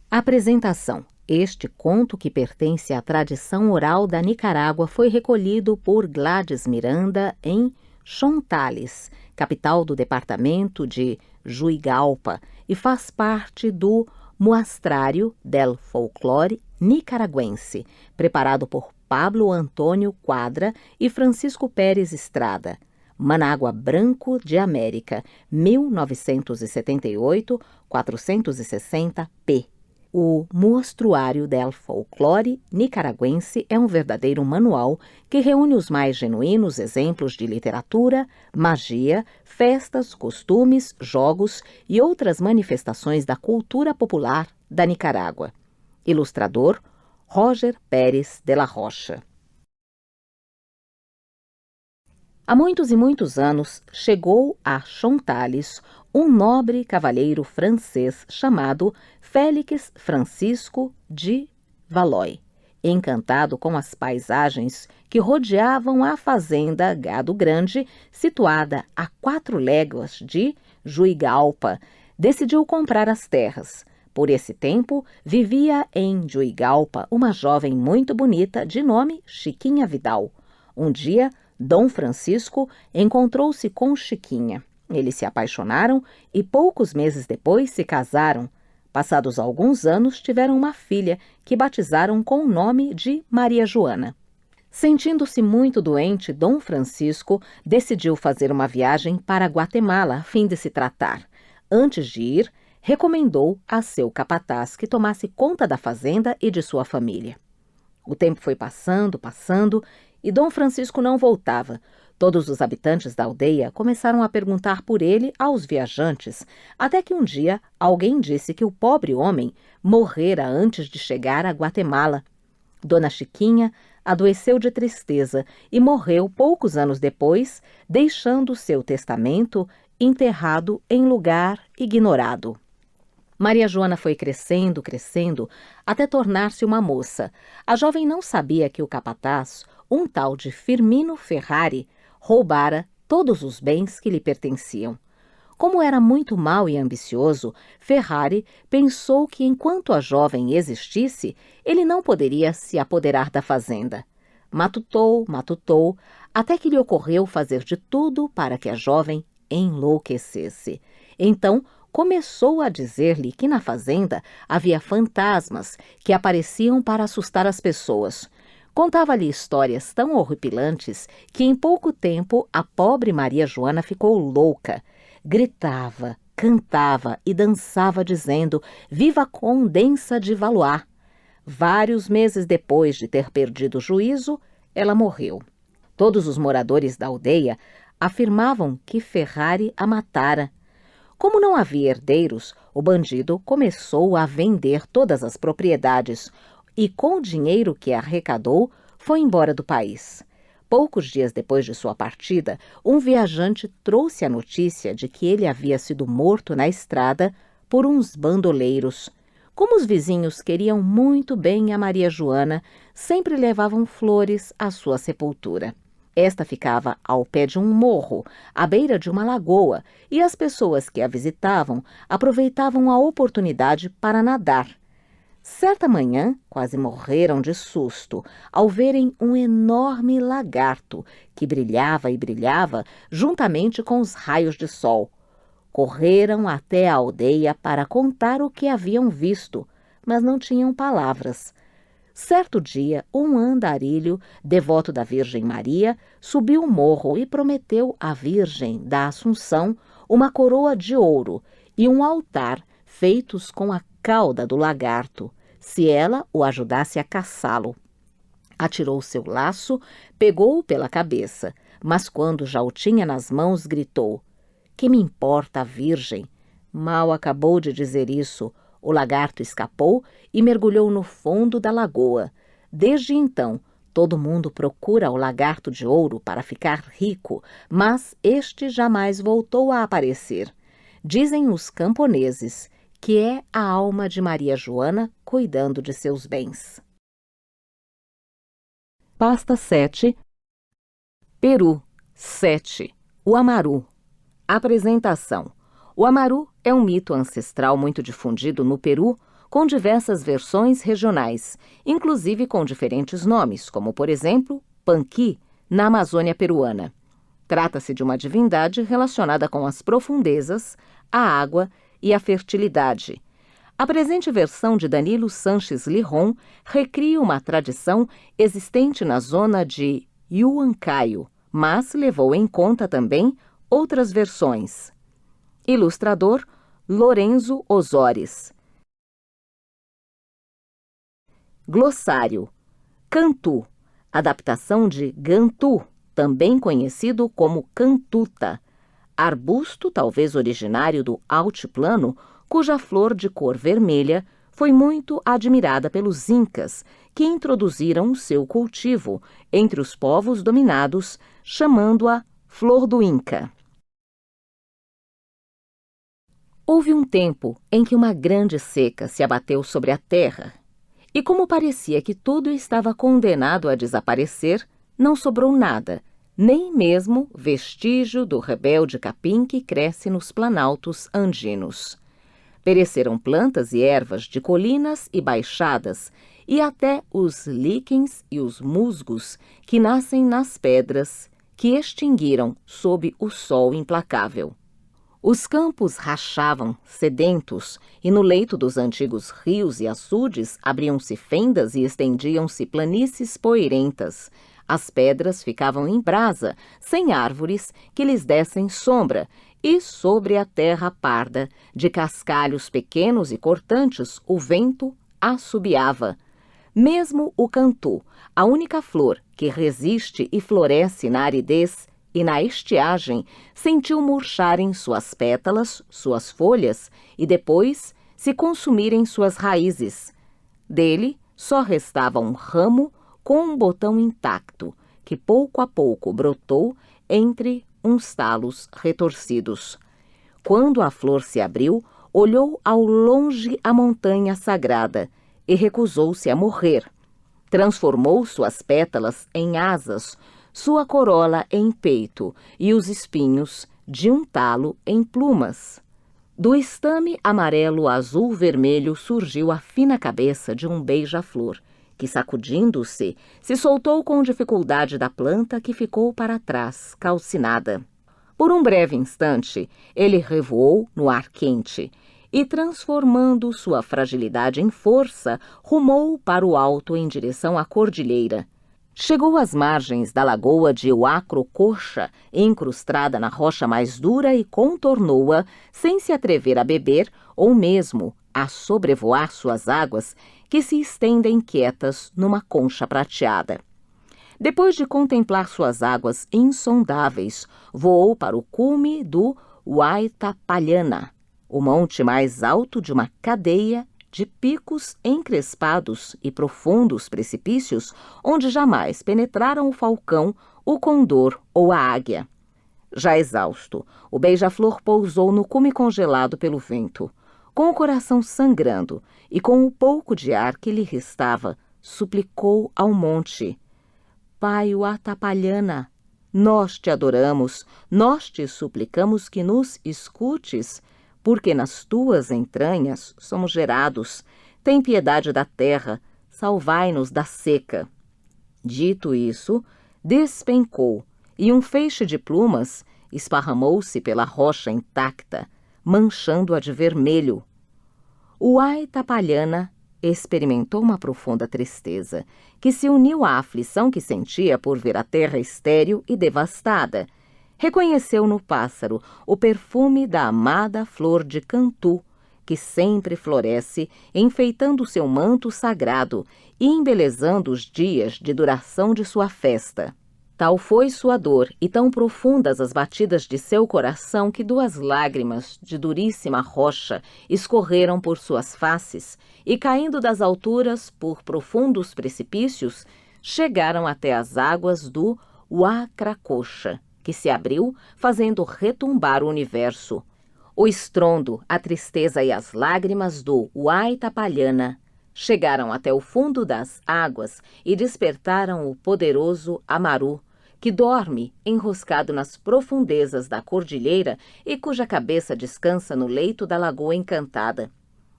Apresentação. Este conto, que pertence à tradição oral da Nicarágua, foi recolhido por Gladys Miranda em Chontales, capital do departamento de Juigalpa, e faz parte do Muastrário del Folclore Nicaragüense, preparado por Pablo Antônio Quadra e Francisco Pérez Estrada. Manágua Branco de América, 1978, 460 p. O Muastruário del Folclore Nicaragüense é um verdadeiro manual que reúne os mais genuínos exemplos de literatura, magia, festas, costumes, jogos e outras manifestações da cultura popular da Nicarágua. Ilustrador, Roger Pérez de la Rocha. Há muitos e muitos anos chegou a Chontales um nobre cavalheiro francês chamado Félix Francisco de Valois, encantado com as paisagens que rodeavam a fazenda Gado Grande, situada a 4 léguas de Juigalpa, decidiu comprar as terras. Por esse tempo, vivia em Juigalpa uma jovem muito bonita de nome Chiquinha Vidal. Um dia, Dom Francisco encontrou-se com Chiquinha. Eles se apaixonaram e poucos meses depois se casaram. Passados alguns anos, tiveram uma filha que batizaram com o nome de Maria Joana. Sentindo-se muito doente, Dom Francisco decidiu fazer uma viagem para Guatemala a fim de se tratar. Antes de ir, recomendou a seu capataz que tomasse conta da fazenda e de sua família. O tempo foi passando e Dom Francisco não voltava. Todos os habitantes da aldeia começaram a perguntar por ele aos viajantes, até que um dia alguém disse que o pobre homem morrera antes de chegar a Guatemala. Dona Chiquinha adoeceu de tristeza e morreu poucos anos depois, deixando seu testamento enterrado em lugar ignorado. Maria Joana foi crescendo, até tornar-se uma moça. A jovem não sabia que o capataz, um tal de Firmino Ferrari, roubara todos os bens que lhe pertenciam. Como era muito mau e ambicioso, Ferrari pensou que enquanto a jovem existisse, ele não poderia se apoderar da fazenda. Matutou, até que lhe ocorreu fazer de tudo para que a jovem enlouquecesse. Então, começou a dizer-lhe que na fazenda havia fantasmas que apareciam para assustar as pessoas. Contava-lhe histórias tão horripilantes que em pouco tempo a pobre Maria Joana ficou louca. Gritava, cantava e dançava dizendo «Viva a Condensa de Valois!». Vários meses depois de ter perdido o juízo, ela morreu. Todos os moradores da aldeia afirmavam que Ferrari a matara. Como não havia herdeiros, o bandido começou a vender todas as propriedades e, com o dinheiro que arrecadou, foi embora do país. Poucos dias depois de sua partida, um viajante trouxe a notícia de que ele havia sido morto na estrada por uns bandoleiros. Como os vizinhos queriam muito bem a Maria Joana, sempre levavam flores à sua sepultura. Esta ficava ao pé de um morro, à beira de uma lagoa, e as pessoas que a visitavam aproveitavam a oportunidade para nadar. Certa manhã, quase morreram de susto ao verem um enorme lagarto que brilhava e brilhava juntamente com os raios de sol. Correram até a aldeia para contar o que haviam visto, mas não tinham palavras. Certo dia, um andarilho, devoto da Virgem Maria, subiu o morro e prometeu à Virgem da Assunção uma coroa de ouro e um altar feitos com a cauda do lagarto, se ela o ajudasse a caçá-lo. Atirou seu laço, pegou-o pela cabeça, mas quando já o tinha nas mãos, gritou: "Que me importa a Virgem?" Mal acabou de dizer isso, o lagarto escapou e mergulhou no fundo da lagoa. Desde então, todo mundo procura o lagarto de ouro para ficar rico, mas este jamais voltou a aparecer. Dizem os camponeses que é a alma de Maria Joana cuidando de seus bens. Pasta 7. Peru 7. O Amaru. Apresentação. O Amaru é um mito ancestral muito difundido no Peru, com diversas versões regionais, inclusive com diferentes nomes, como, por exemplo, Panqui, na Amazônia peruana. Trata-se de uma divindade relacionada com as profundezas, a água e a fertilidade. A presente versão de Danilo Sanches Liron recria uma tradição existente na zona de Huancayo, mas levou em conta também outras versões. Ilustrador Lorenzo Osóris. Glossário. Cantu, adaptação de gantu, também conhecido como cantuta, arbusto talvez originário do altiplano, cuja flor de cor vermelha foi muito admirada pelos incas, que introduziram o seu cultivo entre os povos dominados, chamando-a flor do Inca. Houve um tempo em que uma grande seca se abateu sobre a terra, e como parecia que tudo estava condenado a desaparecer, não sobrou nada, nem mesmo vestígio do rebelde capim que cresce nos planaltos andinos. Pereceram plantas e ervas de colinas e baixadas, e até os líquens e os musgos que nascem nas pedras, que extinguiram sob o sol implacável. Os campos rachavam, sedentos, e no leito dos antigos rios e açudes abriam-se fendas e estendiam-se planícies poeirentas. As pedras ficavam em brasa, sem árvores que lhes dessem sombra, e sobre a terra parda, de cascalhos pequenos e cortantes, o vento assobiava. Mesmo o cantu, a única flor que resiste e floresce na aridez e na estiagem, sentiu murcharem suas pétalas, suas folhas, e depois se consumirem suas raízes. Dele só restava um ramo com um botão intacto, que pouco a pouco brotou entre uns talos retorcidos. Quando a flor se abriu, olhou ao longe a montanha sagrada e recusou-se a morrer. Transformou suas pétalas em asas, sua corola em peito e os espinhos de um talo em plumas. Do estame amarelo-azul-vermelho surgiu a fina cabeça de um beija-flor, que, sacudindo-se, se soltou com dificuldade da planta que ficou para trás, calcinada. Por um breve instante, ele revoou no ar quente e, transformando sua fragilidade em força, rumou para o alto em direção à cordilheira. Chegou às margens da lagoa de Huacrococha, incrustada na rocha mais dura, e contornou-a sem se atrever a beber ou mesmo a sobrevoar suas águas, que se estendem quietas numa concha prateada. Depois de contemplar suas águas insondáveis, voou para o cume do Huaytapallana, o monte mais alto de uma cadeia de picos encrespados e profundos precipícios onde jamais penetraram o falcão, o condor ou a águia. Já exausto, o beija-flor pousou no cume congelado pelo vento. Com o coração sangrando e com o pouco de ar que lhe restava, suplicou ao monte: Pai Huaytapallana, nós te adoramos, nós te suplicamos que nos escutes, porque nas tuas entranhas somos gerados. Tem piedade da terra, salvai-nos da seca. Dito isso, despencou, e um feixe de plumas esparramou-se pela rocha intacta, manchando-a de vermelho. O Huaytapallana experimentou uma profunda tristeza, que se uniu à aflição que sentia por ver a terra estéril e devastada. Reconheceu no pássaro o perfume da amada flor de cantu, que sempre floresce, enfeitando seu manto sagrado e embelezando os dias de duração de sua festa. Tal foi sua dor e tão profundas as batidas de seu coração que 2 lágrimas de duríssima rocha escorreram por suas faces e, caindo das alturas por profundos precipícios, chegaram até as águas do Uacracocha, que se abriu, fazendo retumbar o universo. O estrondo, a tristeza e as lágrimas do Huaytapallana chegaram até o fundo das águas e despertaram o poderoso Amaru, que dorme enroscado nas profundezas da cordilheira e cuja cabeça descansa no leito da lagoa encantada.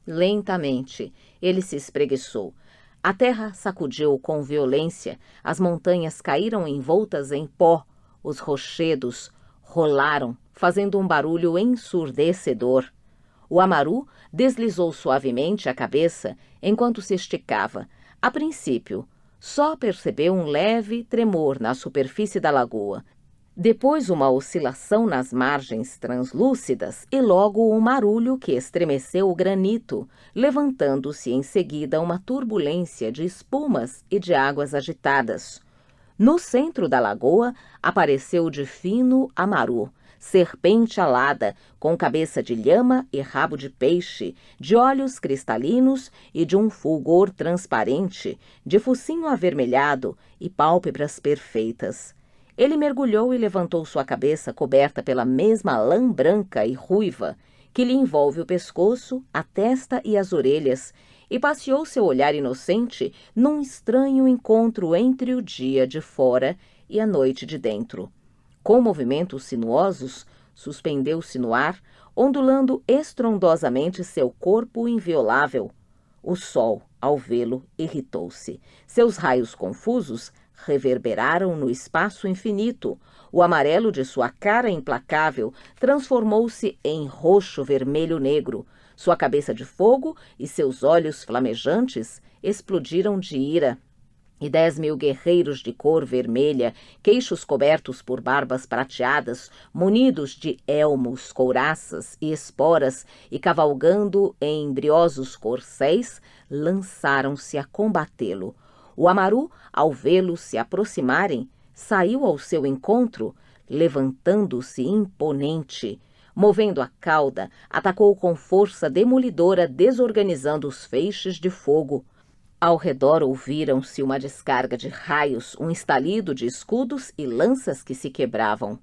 Lentamente, ele se espreguiçou. A terra sacudiu com violência, as montanhas caíram envoltas em pó, os rochedos rolaram, fazendo um barulho ensurdecedor. O Amaru deslizou suavemente a cabeça enquanto se esticava. A princípio, só percebeu um leve tremor na superfície da lagoa. Depois uma oscilação nas margens translúcidas e logo um marulho que estremeceu o granito, levantando-se em seguida uma turbulência de espumas e de águas agitadas. No centro da lagoa apareceu de fino Amaru, serpente alada, com cabeça de lhama e rabo de peixe, de olhos cristalinos e de um fulgor transparente, de focinho avermelhado e pálpebras perfeitas. Ele mergulhou e levantou sua cabeça coberta pela mesma lã branca e ruiva, que lhe envolve o pescoço, a testa e as orelhas, e passeou seu olhar inocente num estranho encontro entre o dia de fora e a noite de dentro. Com movimentos sinuosos, suspendeu-se no ar, ondulando estrondosamente seu corpo inviolável. O sol, ao vê-lo, irritou-se. Seus raios confusos reverberaram no espaço infinito. O amarelo de sua cara implacável transformou-se em roxo-vermelho-negro. Sua cabeça de fogo e seus olhos flamejantes explodiram de ira. E 10.000 guerreiros de cor vermelha, queixos cobertos por barbas prateadas, munidos de elmos, couraças e esporas, e cavalgando em briosos corcéis, lançaram-se a combatê-lo. O Amaru, ao vê-lo se aproximarem, saiu ao seu encontro, levantando-se imponente. Movendo a cauda, atacou com força demolidora, desorganizando os feixes de fogo. Ao redor ouviram-se uma descarga de raios, um estalido de escudos e lanças que se quebravam.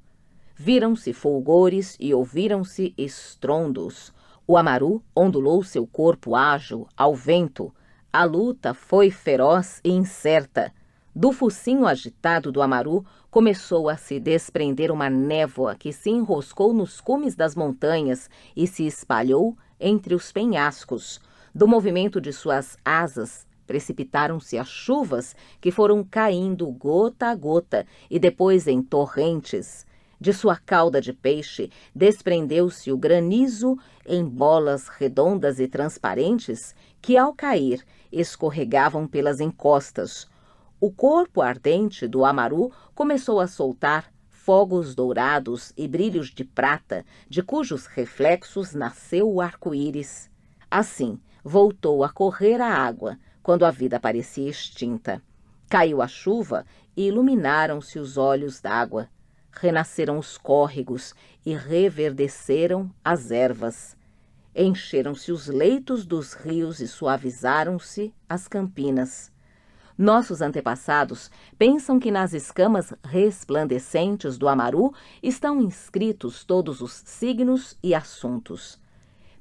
Viram-se fulgores e ouviram-se estrondos. O Amaru ondulou seu corpo ágil ao vento. A luta foi feroz e incerta. Do focinho agitado do Amaru começou a se desprender uma névoa que se enroscou nos cumes das montanhas e se espalhou entre os penhascos. Do movimento de suas asas, precipitaram-se as chuvas que foram caindo gota a gota e depois em torrentes. De sua cauda de peixe desprendeu-se o granizo em bolas redondas e transparentes que, ao cair, escorregavam pelas encostas. O corpo ardente do Amaru começou a soltar fogos dourados e brilhos de prata, de cujos reflexos nasceu o arco-íris. Assim, voltou a correr a água, quando a vida parecia extinta. Caiu a chuva e iluminaram-se os olhos d'água. Renasceram os córregos e reverdeceram as ervas. Encheram-se os leitos dos rios e suavizaram-se as campinas. Nossos antepassados pensam que nas escamas resplandecentes do Amaru estão inscritos todos os signos e assuntos.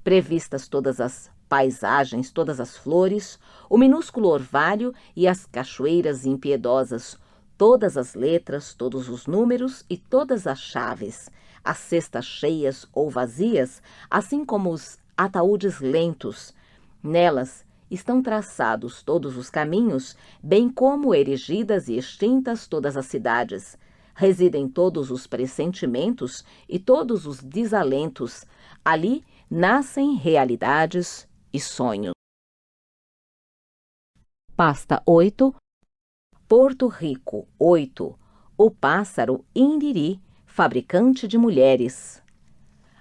Previstas todas as paisagens, todas as flores, o minúsculo orvalho e as cachoeiras impiedosas, todas as letras, todos os números e todas as chaves, as cestas cheias ou vazias, assim como os ataúdes lentos. Nelas estão traçados todos os caminhos, bem como erigidas e extintas todas as cidades. Residem todos os pressentimentos e todos os desalentos. Ali nascem realidades e sonhos. Pasta 8. Porto Rico 8. O pássaro Indiri, fabricante de mulheres.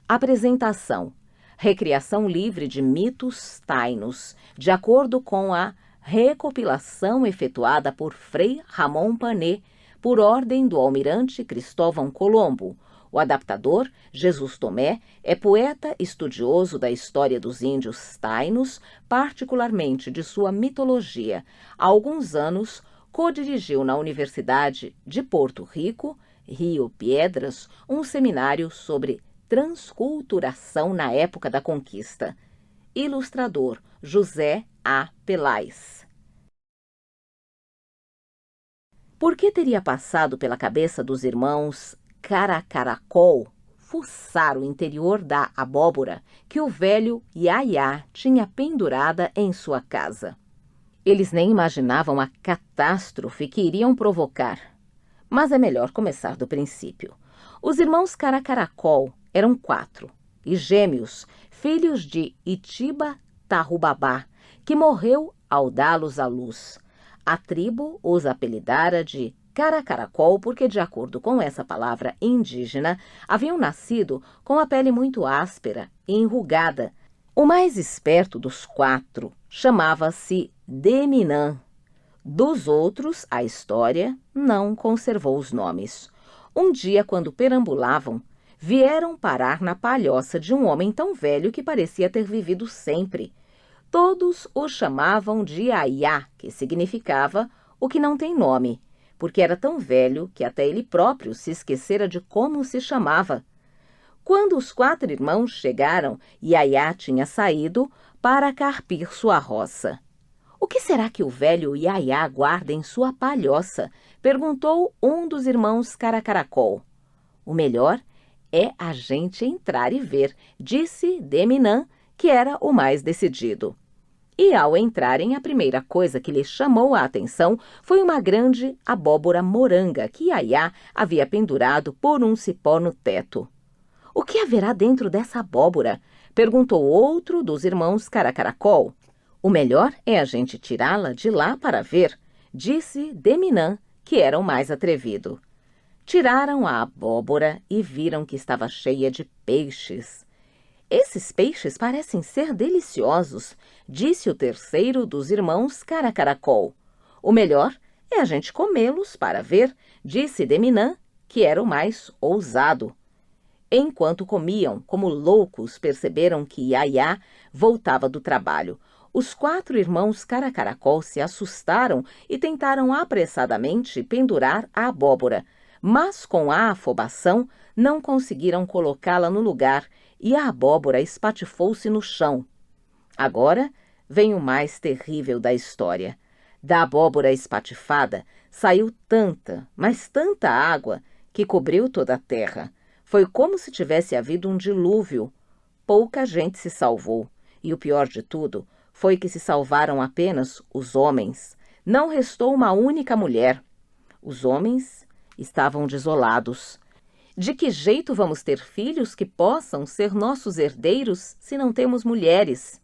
Apresentação. Recriação livre de mitos tainos, de acordo com a recopilação efetuada por Frei Ramon Panet, por ordem do almirante Cristóvão Colombo. O adaptador, Jesus Tomé, é poeta estudioso da história dos índios tainos, particularmente de sua mitologia. Há alguns anos, co-dirigiu na Universidade de Porto Rico, Rio Piedras, um seminário sobre transculturação na época da conquista. Ilustrador, José A. Pelais. Por que teria passado pela cabeça dos irmãos Caracaracol fuçar o interior da abóbora que o velho Iaiá tinha pendurada em sua casa? Eles nem imaginavam a catástrofe que iriam provocar. Mas é melhor começar do princípio. Os irmãos Caracaracol eram 4, e gêmeos, filhos de Itiba Tarrubabá, que morreu ao dá-los à luz. A tribo os apelidara de Caracaracol porque, de acordo com essa palavra indígena, haviam nascido com a pele muito áspera e enrugada. O mais esperto dos 4 chamava-se Deminã. Dos outros, a história não conservou os nomes. Um dia, quando perambulavam, vieram parar na palhoça de um homem tão velho que parecia ter vivido sempre. Todos o chamavam de Iaiá, que significava o que não tem nome, porque era tão velho que até ele próprio se esquecera de como se chamava. Quando os 4 irmãos chegaram, Iaiá tinha saído para carpir sua roça. "O que será que o velho Iaiá guarda em sua palhoça?" perguntou um dos irmãos Caracaracol. "O melhor é a gente entrar e ver", disse Deminã, que era o mais decidido. E ao entrarem, a primeira coisa que lhe chamou a atenção foi uma grande abóbora moranga que Iaiá havia pendurado por um cipó no teto. "O que haverá dentro dessa abóbora?" perguntou outro dos irmãos Caracaracol. "O melhor é a gente tirá-la de lá para ver", disse Deminã, que era o mais atrevido. Tiraram a abóbora e viram que estava cheia de peixes. "Esses peixes parecem ser deliciosos", disse o terceiro dos irmãos Caracaracol. "O melhor é a gente comê-los para ver", disse Deminã, que era o mais ousado. Enquanto comiam, como loucos, perceberam que Iaiá voltava do trabalho. Os 4 irmãos Caracaracol se assustaram e tentaram apressadamente pendurar a abóbora, mas com a afobação não conseguiram colocá-la no lugar e a abóbora espatifou-se no chão. Agora vem o mais terrível da história. Da abóbora espatifada saiu tanta, mas tanta água que cobriu toda a terra. Foi como se tivesse havido um dilúvio. Pouca gente se salvou, e o pior de tudo foi que se salvaram apenas os homens. Não restou uma única mulher. Os homens estavam desolados. "De que jeito vamos ter filhos que possam ser nossos herdeiros se não temos mulheres?"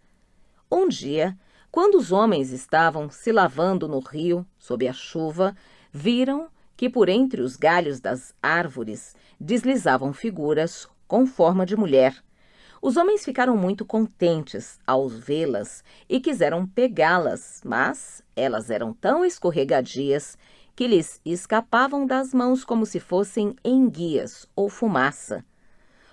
Um dia, quando os homens estavam se lavando no rio, sob a chuva, viram que por entre os galhos das árvores deslizavam figuras com forma de mulher. Os homens ficaram muito contentes ao vê-las e quiseram pegá-las, mas elas eram tão escorregadias que lhes escapavam das mãos como se fossem enguias ou fumaça.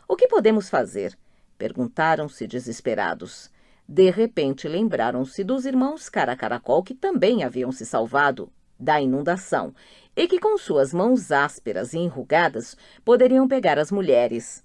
"O que podemos fazer?" perguntaram-se desesperados. De repente lembraram-se dos irmãos Caracaracol, que também haviam se salvado da inundação e que com suas mãos ásperas e enrugadas poderiam pegar as mulheres.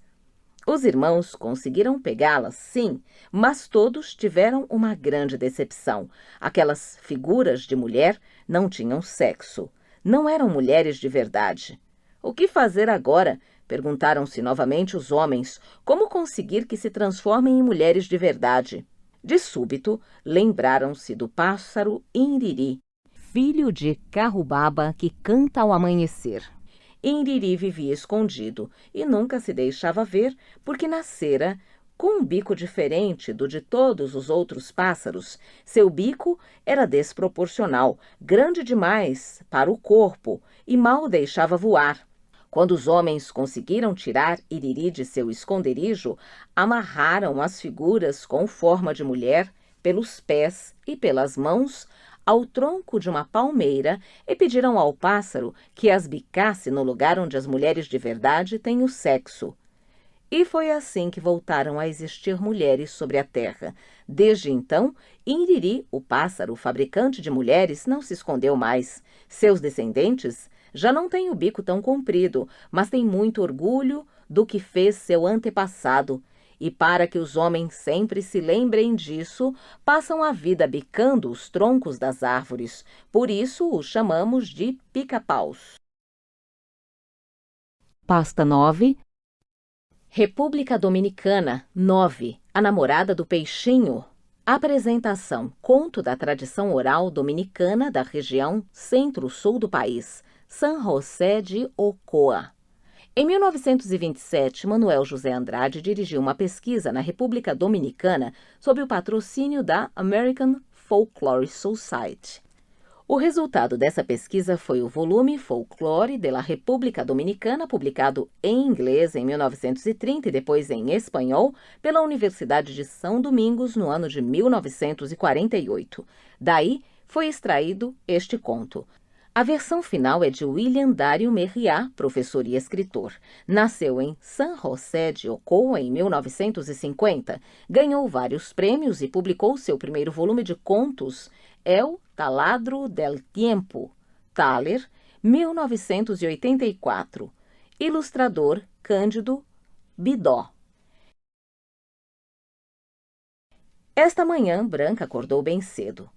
Os irmãos conseguiram pegá-las, sim, mas todos tiveram uma grande decepção. Aquelas figuras de mulher não tinham sexo. Não eram mulheres de verdade. "O que fazer agora?" perguntaram-se novamente os homens. "Como conseguir que se transformem em mulheres de verdade?" De súbito, lembraram-se do pássaro Indiri, filho de Carrubaba, que canta ao amanhecer. Indiri vivia escondido e nunca se deixava ver porque nascera Com um bico diferente do de todos os outros pássaros, seu bico era desproporcional, grande demais para o corpo e mal deixava voar. Quando os homens conseguiram tirar Iriri de seu esconderijo, amarraram as figuras com forma de mulher pelos pés e pelas mãos ao tronco de uma palmeira e pediram ao pássaro que as bicasse no lugar onde as mulheres de verdade têm o sexo. E foi assim que voltaram a existir mulheres sobre a terra. Desde então, Iriri, o pássaro fabricante de mulheres, não se escondeu mais. Seus descendentes já não têm o bico tão comprido, mas têm muito orgulho do que fez seu antepassado. E para que os homens sempre se lembrem disso, passam a vida bicando os troncos das árvores. Por isso os chamamos de pica-paus. Pasta 9. República Dominicana, 9. A namorada do peixinho. Apresentação: conto da tradição oral dominicana da região centro-sul do país, San José de Ocoa. Em 1927, Manuel José Andrade dirigiu uma pesquisa na República Dominicana sob o patrocínio da American Folklore Society. O resultado dessa pesquisa foi o volume Folklore de la República Dominicana, publicado em inglês em 1930 e depois em espanhol pela Universidade de São Domingos no ano de 1948. Daí foi extraído este conto. A versão final é de William Dario Merriá, professor e escritor. Nasceu em San José de Ocoa em 1950, ganhou vários prêmios e publicou seu primeiro volume de contos, El Taladro del Tiempo, Thaler, 1984. Ilustrador Cândido Bidó. Esta manhã, Branca acordou bem cedo.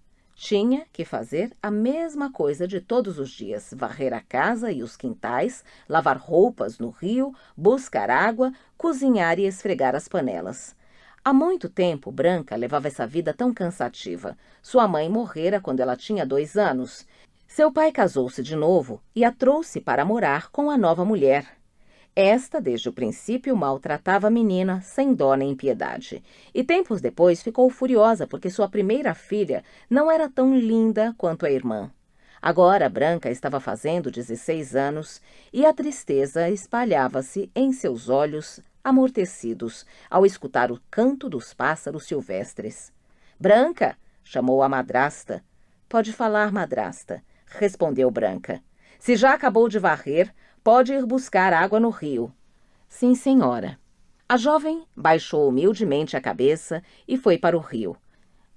Tinha que fazer a mesma coisa de todos os dias: varrer a casa e os quintais, lavar roupas no rio, buscar água, cozinhar e esfregar as panelas. Há muito tempo, Branca levava essa vida tão cansativa. Sua mãe morrera quando ela tinha 2 anos. Seu pai casou-se de novo e a trouxe para morar com a nova mulher. Esta, desde o princípio, maltratava a menina sem dó nem piedade. E tempos depois ficou furiosa porque sua primeira filha não era tão linda quanto a irmã. Agora Branca estava fazendo 16 anos e a tristeza espalhava-se em seus olhos amortecidos ao escutar o canto dos pássaros silvestres. «Branca!» chamou a madrasta. «Pode falar, madrasta», respondeu Branca. «Se já acabou de varrer, pode ir buscar água no rio». «Sim, senhora». A jovem baixou humildemente a cabeça e foi para o rio.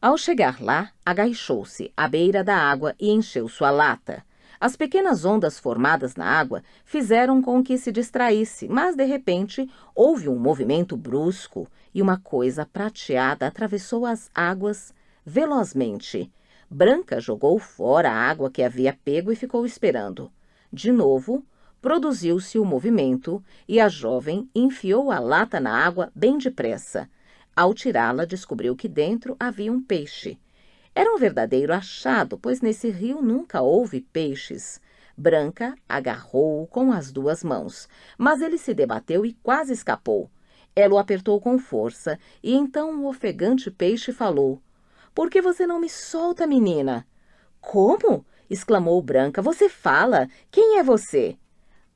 Ao chegar lá, agachou-se à beira da água e encheu sua lata. As pequenas ondas formadas na água fizeram com que se distraísse, mas, de repente, houve um movimento brusco e uma coisa prateada atravessou as águas velozmente. Branca jogou fora a água que havia pego e ficou esperando. De novo, produziu-se o movimento e a jovem enfiou a lata na água bem depressa. Ao tirá-la, descobriu que dentro havia um peixe. Era um verdadeiro achado, pois nesse rio nunca houve peixes. Branca agarrou-o com as 2 mãos, mas ele se debateu e quase escapou. Ela o apertou com força e então o ofegante peixe falou: «Por que você não me solta, menina?» «Como?» exclamou Branca. «Você fala? Quem é você?»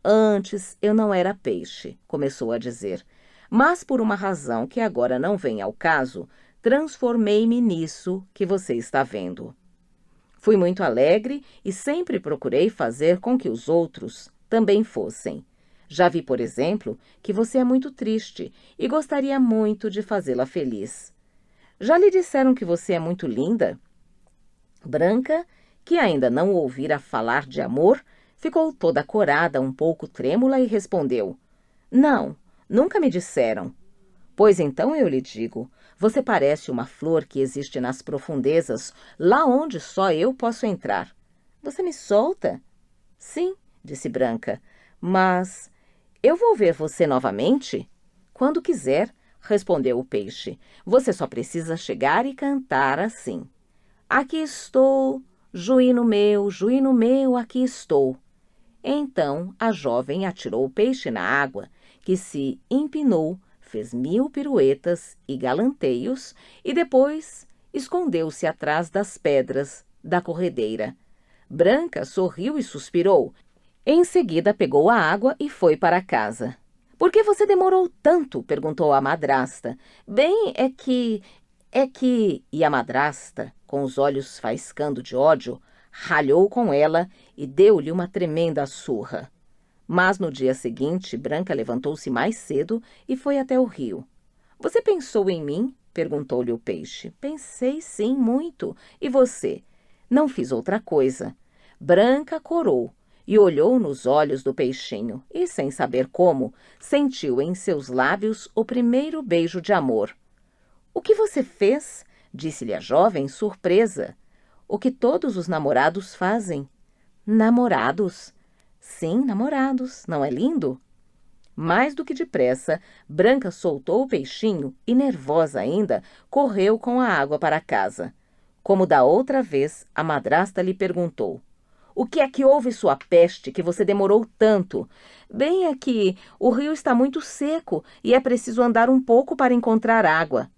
«Antes eu não era peixe», começou a dizer, «mas por uma razão que agora não vem ao caso, transformei-me nisso que você está vendo. Fui muito alegre e sempre procurei fazer com que os outros também fossem. Já vi, por exemplo, que você é muito triste e gostaria muito de fazê-la feliz. Já lhe disseram que você é muito linda?» Branca, que ainda não ouvira falar de amor, ficou toda corada, um pouco trêmula, e respondeu: «Não, nunca me disseram». «Pois então eu lhe digo, você parece uma flor que existe nas profundezas, lá onde só eu posso entrar. Você me solta?» «Sim», disse Branca, «mas eu vou ver você novamente?» «Quando quiser», respondeu o peixe. «Você só precisa chegar e cantar assim: aqui estou, juíno meu, aqui estou». Então a jovem atirou o peixe na água, que se empinou, fez 1000 piruetas e galanteios e depois escondeu-se atrás das pedras da corredeira. Branca sorriu e suspirou. Em seguida pegou a água e foi para casa. "Por que você demorou tanto?" perguntou a madrasta. "Bem, é que... E a madrasta, com os olhos faiscando de ódio, ralhou com ela e deu-lhe uma tremenda surra. Mas no dia seguinte, Branca levantou-se mais cedo e foi até o rio. "Você pensou em mim?" perguntou-lhe o peixe. "Pensei sim, muito. E você?" "Não fiz outra coisa." Branca corou e olhou nos olhos do peixinho e, sem saber como, sentiu em seus lábios o primeiro beijo de amor. "O que você fez?" disse-lhe a jovem, surpresa. "O que todos os namorados fazem." "Namorados?" "Sim, namorados. Não é lindo?" Mais do que depressa, Branca soltou o peixinho e, nervosa ainda, correu com a água para casa. Como da outra vez, a madrasta lhe perguntou: "O que é que houve, sua peste, que você demorou tanto?" "Bem, é que o rio está muito seco e é preciso andar um pouco para encontrar água."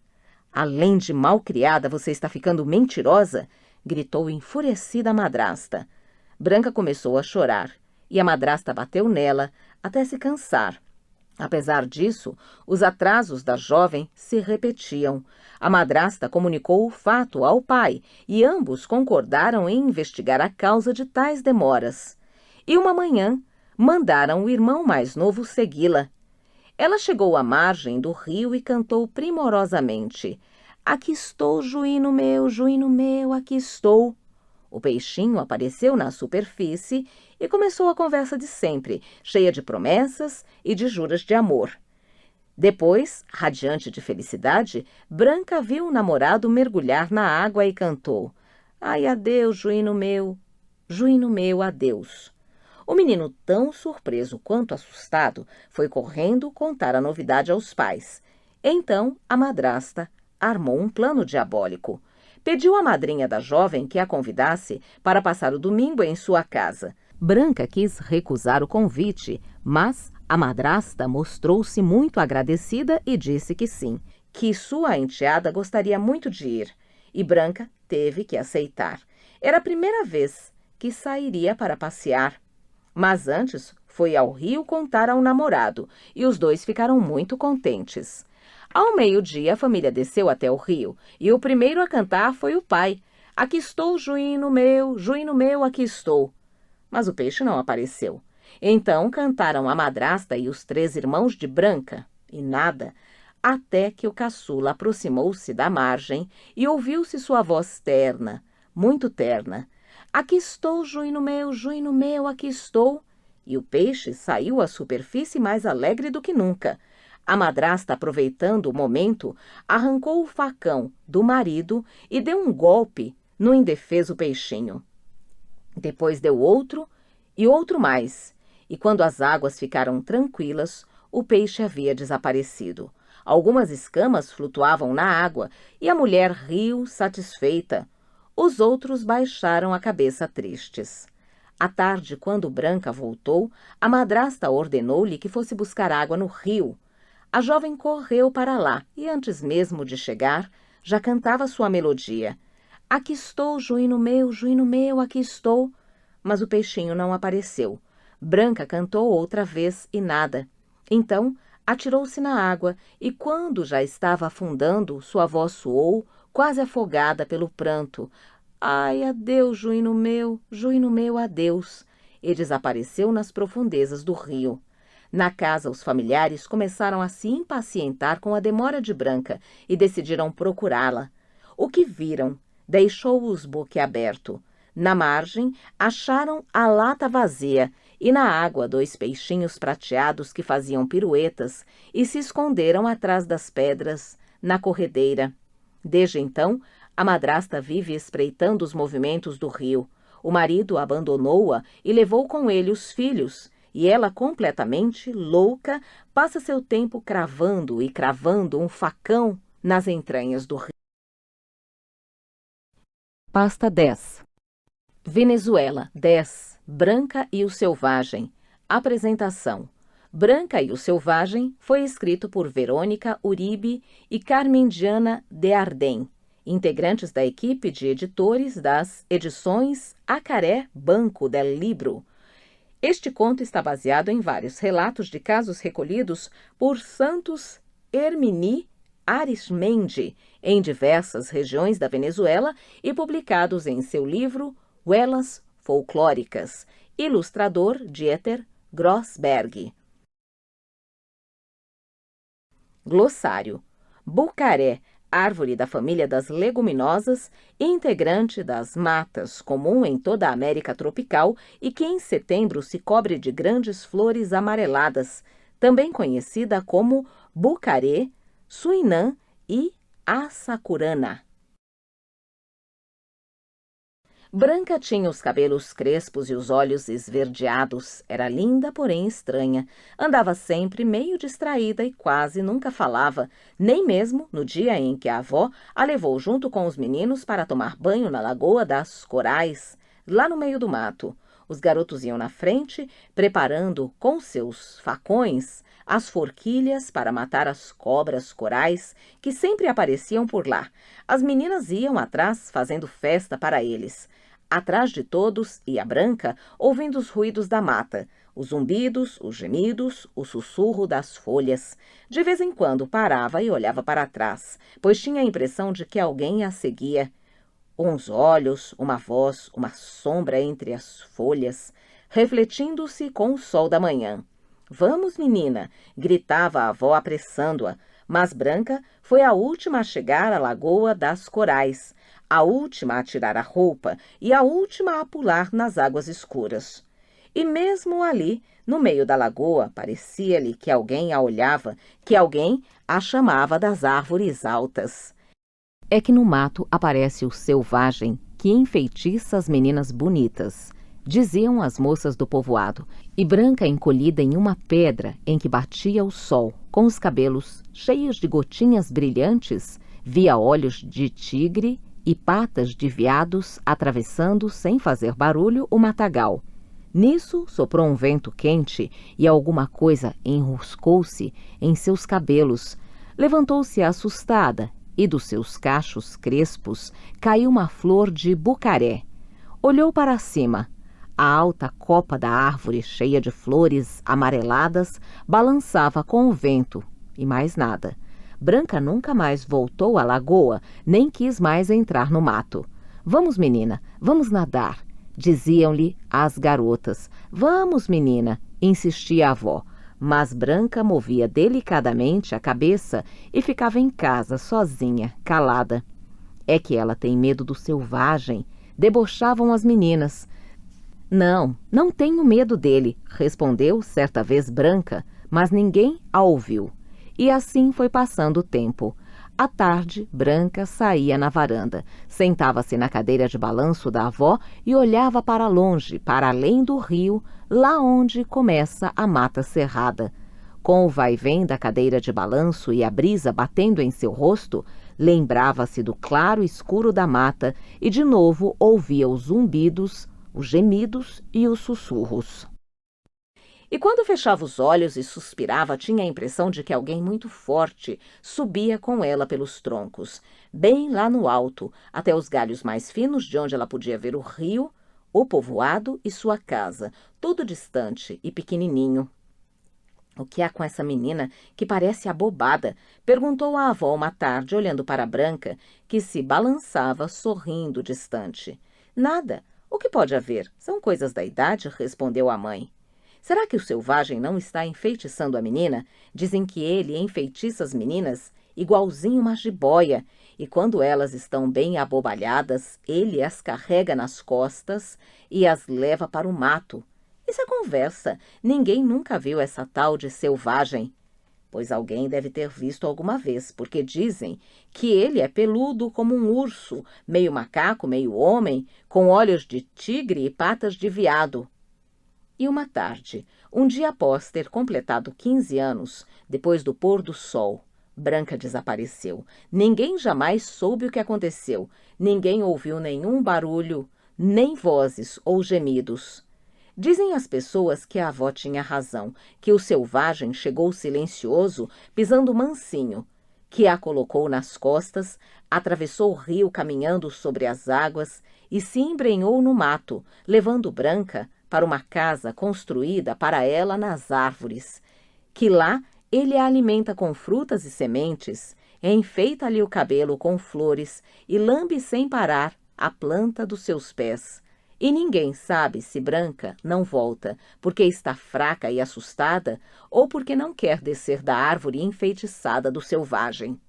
"Além de malcriada, você está ficando mentirosa?" gritou enfurecida a madrasta. Branca começou a chorar e a madrasta bateu nela até se cansar. Apesar disso, os atrasos da jovem se repetiam. A madrasta comunicou o fato ao pai e ambos concordaram em investigar a causa de tais demoras. E uma manhã, mandaram o irmão mais novo segui-la. Ela chegou à margem do rio e cantou primorosamente: "Aqui estou, juíno meu, aqui estou." O peixinho apareceu na superfície e começou a conversa de sempre, cheia de promessas e de juras de amor. Depois, radiante de felicidade, Branca viu o namorado mergulhar na água e cantou: "Ai, adeus, juíno meu, adeus." O menino, tão surpreso quanto assustado, foi correndo contar a novidade aos pais. Então, a madrasta armou um plano diabólico. Pediu à madrinha da jovem que a convidasse para passar o domingo em sua casa. Branca quis recusar o convite, mas a madrasta mostrou-se muito agradecida e disse que sim, que sua enteada gostaria muito de ir. E Branca teve que aceitar. Era a primeira vez que sairia para passear. Mas antes foi ao rio contar ao namorado, e os dois ficaram muito contentes. Ao meio-dia, a família desceu até o rio, e o primeiro a cantar foi o pai. "Aqui estou, juíno meu, aqui estou." Mas o peixe não apareceu. Então cantaram a madrasta e os 3 irmãos de Branca, e nada, até que o caçula aproximou-se da margem e ouviu-se sua voz terna, muito terna: "Aqui estou, juíno meu, aqui estou." E o peixe saiu à superfície mais alegre do que nunca. A madrasta, aproveitando o momento, arrancou o facão do marido e deu um golpe no indefeso peixinho. Depois deu outro e outro mais, e quando as águas ficaram tranquilas, o peixe havia desaparecido. Algumas escamas flutuavam na água e a mulher riu satisfeita. Os outros baixaram a cabeça tristes. À tarde, quando Branca voltou, a madrasta ordenou-lhe que fosse buscar água no rio. A jovem correu para lá e, antes mesmo de chegar, já cantava sua melodia: "Aqui estou, juíno meu, aqui estou." Mas o peixinho não apareceu. Branca cantou outra vez e nada. Então, atirou-se na água e, quando já estava afundando, sua voz soou, quase afogada pelo pranto: "Ai, adeus, juíno meu, adeus." E desapareceu nas profundezas do rio. Na casa, os familiares começaram a se impacientar com a demora de Branca e decidiram procurá-la. O que viram deixou-os boquiaberto. Na margem, acharam a lata vazia e na água 2 peixinhos prateados que faziam piruetas e se esconderam atrás das pedras, na corredeira. Desde então, a madrasta vive espreitando os movimentos do rio. O marido abandonou-a e levou com ele os filhos, e ela, completamente louca, passa seu tempo cravando e cravando um facão nas entranhas do rio. Pasta 10. Venezuela 10. Branca e o Selvagem. Apresentação: Branca e o Selvagem foi escrito por Verônica Uribe e Carmendiana de Ardem, integrantes da equipe de editores das edições Acaré Banco del Libro. Este conto está baseado em vários relatos de casos recolhidos por Santos Hermini Arismendi em diversas regiões da Venezuela e publicados em seu livro Huelas Folclóricas, ilustrador Dieter Grossberg. Glossário. Bucaré, árvore da família das leguminosas, integrante das matas, comum em toda a América tropical e que em setembro se cobre de grandes flores amareladas, também conhecida como bucaré, suinã e assacurana. Branca tinha os cabelos crespos e os olhos esverdeados. Era linda, porém estranha. Andava sempre meio distraída e quase nunca falava, nem mesmo no dia em que a avó a levou junto com os meninos para tomar banho na Lagoa das Corais, lá no meio do mato. Os garotos iam na frente, preparando com seus facões as forquilhas para matar as cobras corais que sempre apareciam por lá. As meninas iam atrás fazendo festa para eles. Atrás de todos ia Branca, ouvindo os ruídos da mata, os zumbidos, os gemidos, o sussurro das folhas. De vez em quando parava e olhava para trás, pois tinha a impressão de que alguém a seguia. Uns olhos, uma voz, uma sombra entre as folhas, refletindo-se com o sol da manhã. "Vamos, menina!" gritava a avó apressando-a, mas Branca foi a última a chegar à Lagoa das Corais, a última a tirar a roupa e a última a pular nas águas escuras. E mesmo ali, no meio da lagoa, parecia-lhe que alguém a olhava, que alguém a chamava das árvores altas. É que no mato aparece o selvagem que enfeitiça as meninas bonitas, diziam as moças do povoado, e Branca, encolhida em uma pedra em que batia o sol, com os cabelos cheios de gotinhas brilhantes, via olhos de tigre e patas de veados atravessando, sem fazer barulho, o matagal. Nisso soprou um vento quente e alguma coisa enroscou-se em seus cabelos. Levantou-se assustada e dos seus cachos crespos caiu uma flor de bucaré. Olhou para cima. A alta copa da árvore, cheia de flores amareladas, balançava com o vento, e mais nada. Branca nunca mais voltou à lagoa, nem quis mais entrar no mato. "Vamos, menina, vamos nadar", diziam-lhe as garotas. "Vamos, menina", insistia a avó, mas Branca movia delicadamente a cabeça e ficava em casa, sozinha, calada. "É que ela tem medo do selvagem", debochavam as meninas. "Não, não tenho medo dele", respondeu certa vez Branca, mas ninguém a ouviu. E assim foi passando o tempo. À tarde, Branca saía na varanda, sentava-se na cadeira de balanço da avó e olhava para longe, para além do rio, lá onde começa a mata cerrada. Com o vai-vem da cadeira de balanço e a brisa batendo em seu rosto, lembrava-se do claro escuro da mata e de novo ouvia os zumbidos, os gemidos e os sussurros. E quando fechava os olhos e suspirava, tinha a impressão de que alguém muito forte subia com ela pelos troncos, bem lá no alto, até os galhos mais finos de onde ela podia ver o rio, o povoado e sua casa, todo distante e pequenininho. "O que há com essa menina que parece abobada?" perguntou a avó uma tarde, olhando para Branca, que se balançava sorrindo distante. "Nada. O que pode haver? São coisas da idade", respondeu a mãe. "Será que o selvagem não está enfeitiçando a menina? Dizem que ele enfeitiça as meninas igualzinho uma jiboia, e quando elas estão bem abobalhadas, ele as carrega nas costas e as leva para o mato. Isso é conversa. Ninguém nunca viu essa tal de selvagem." "Pois alguém deve ter visto alguma vez, porque dizem que ele é peludo como um urso, meio macaco, meio homem, com olhos de tigre e patas de veado." E uma tarde, um dia após ter completado 15 anos, depois do pôr do sol, Branca desapareceu. Ninguém jamais soube o que aconteceu. Ninguém ouviu nenhum barulho, nem vozes ou gemidos. Dizem as pessoas que a avó tinha razão, que o selvagem chegou silencioso, pisando mansinho, que a colocou nas costas, atravessou o rio caminhando sobre as águas e se embrenhou no mato, levando Branca para uma casa construída para ela nas árvores, que lá ele a alimenta com frutas e sementes, enfeita-lhe o cabelo com flores e lambe sem parar a planta dos seus pés. E ninguém sabe se Branca não volta porque está fraca e assustada ou porque não quer descer da árvore enfeitiçada do selvagem.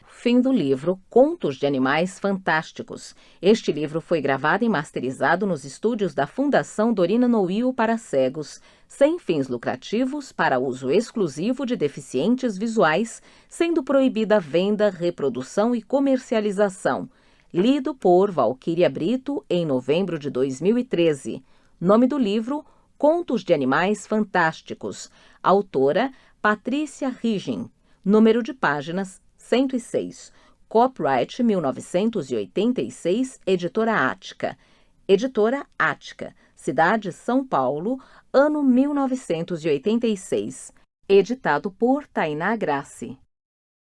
Fim do livro Contos de Animais Fantásticos. Este livro foi gravado e masterizado nos estúdios da Fundação Dorina Noil para cegos, sem fins lucrativos, para uso exclusivo de deficientes visuais, sendo proibida a venda, reprodução e comercialização. Lido por Valquíria Brito em novembro de 2013. Nome do livro: Contos de Animais Fantásticos. Autora: Patrícia Riggen. Número de páginas: 106. Copyright 1986, Editora Ática. Editora Ática. Cidade São Paulo, ano 1986. Editado por Tainá Grassi.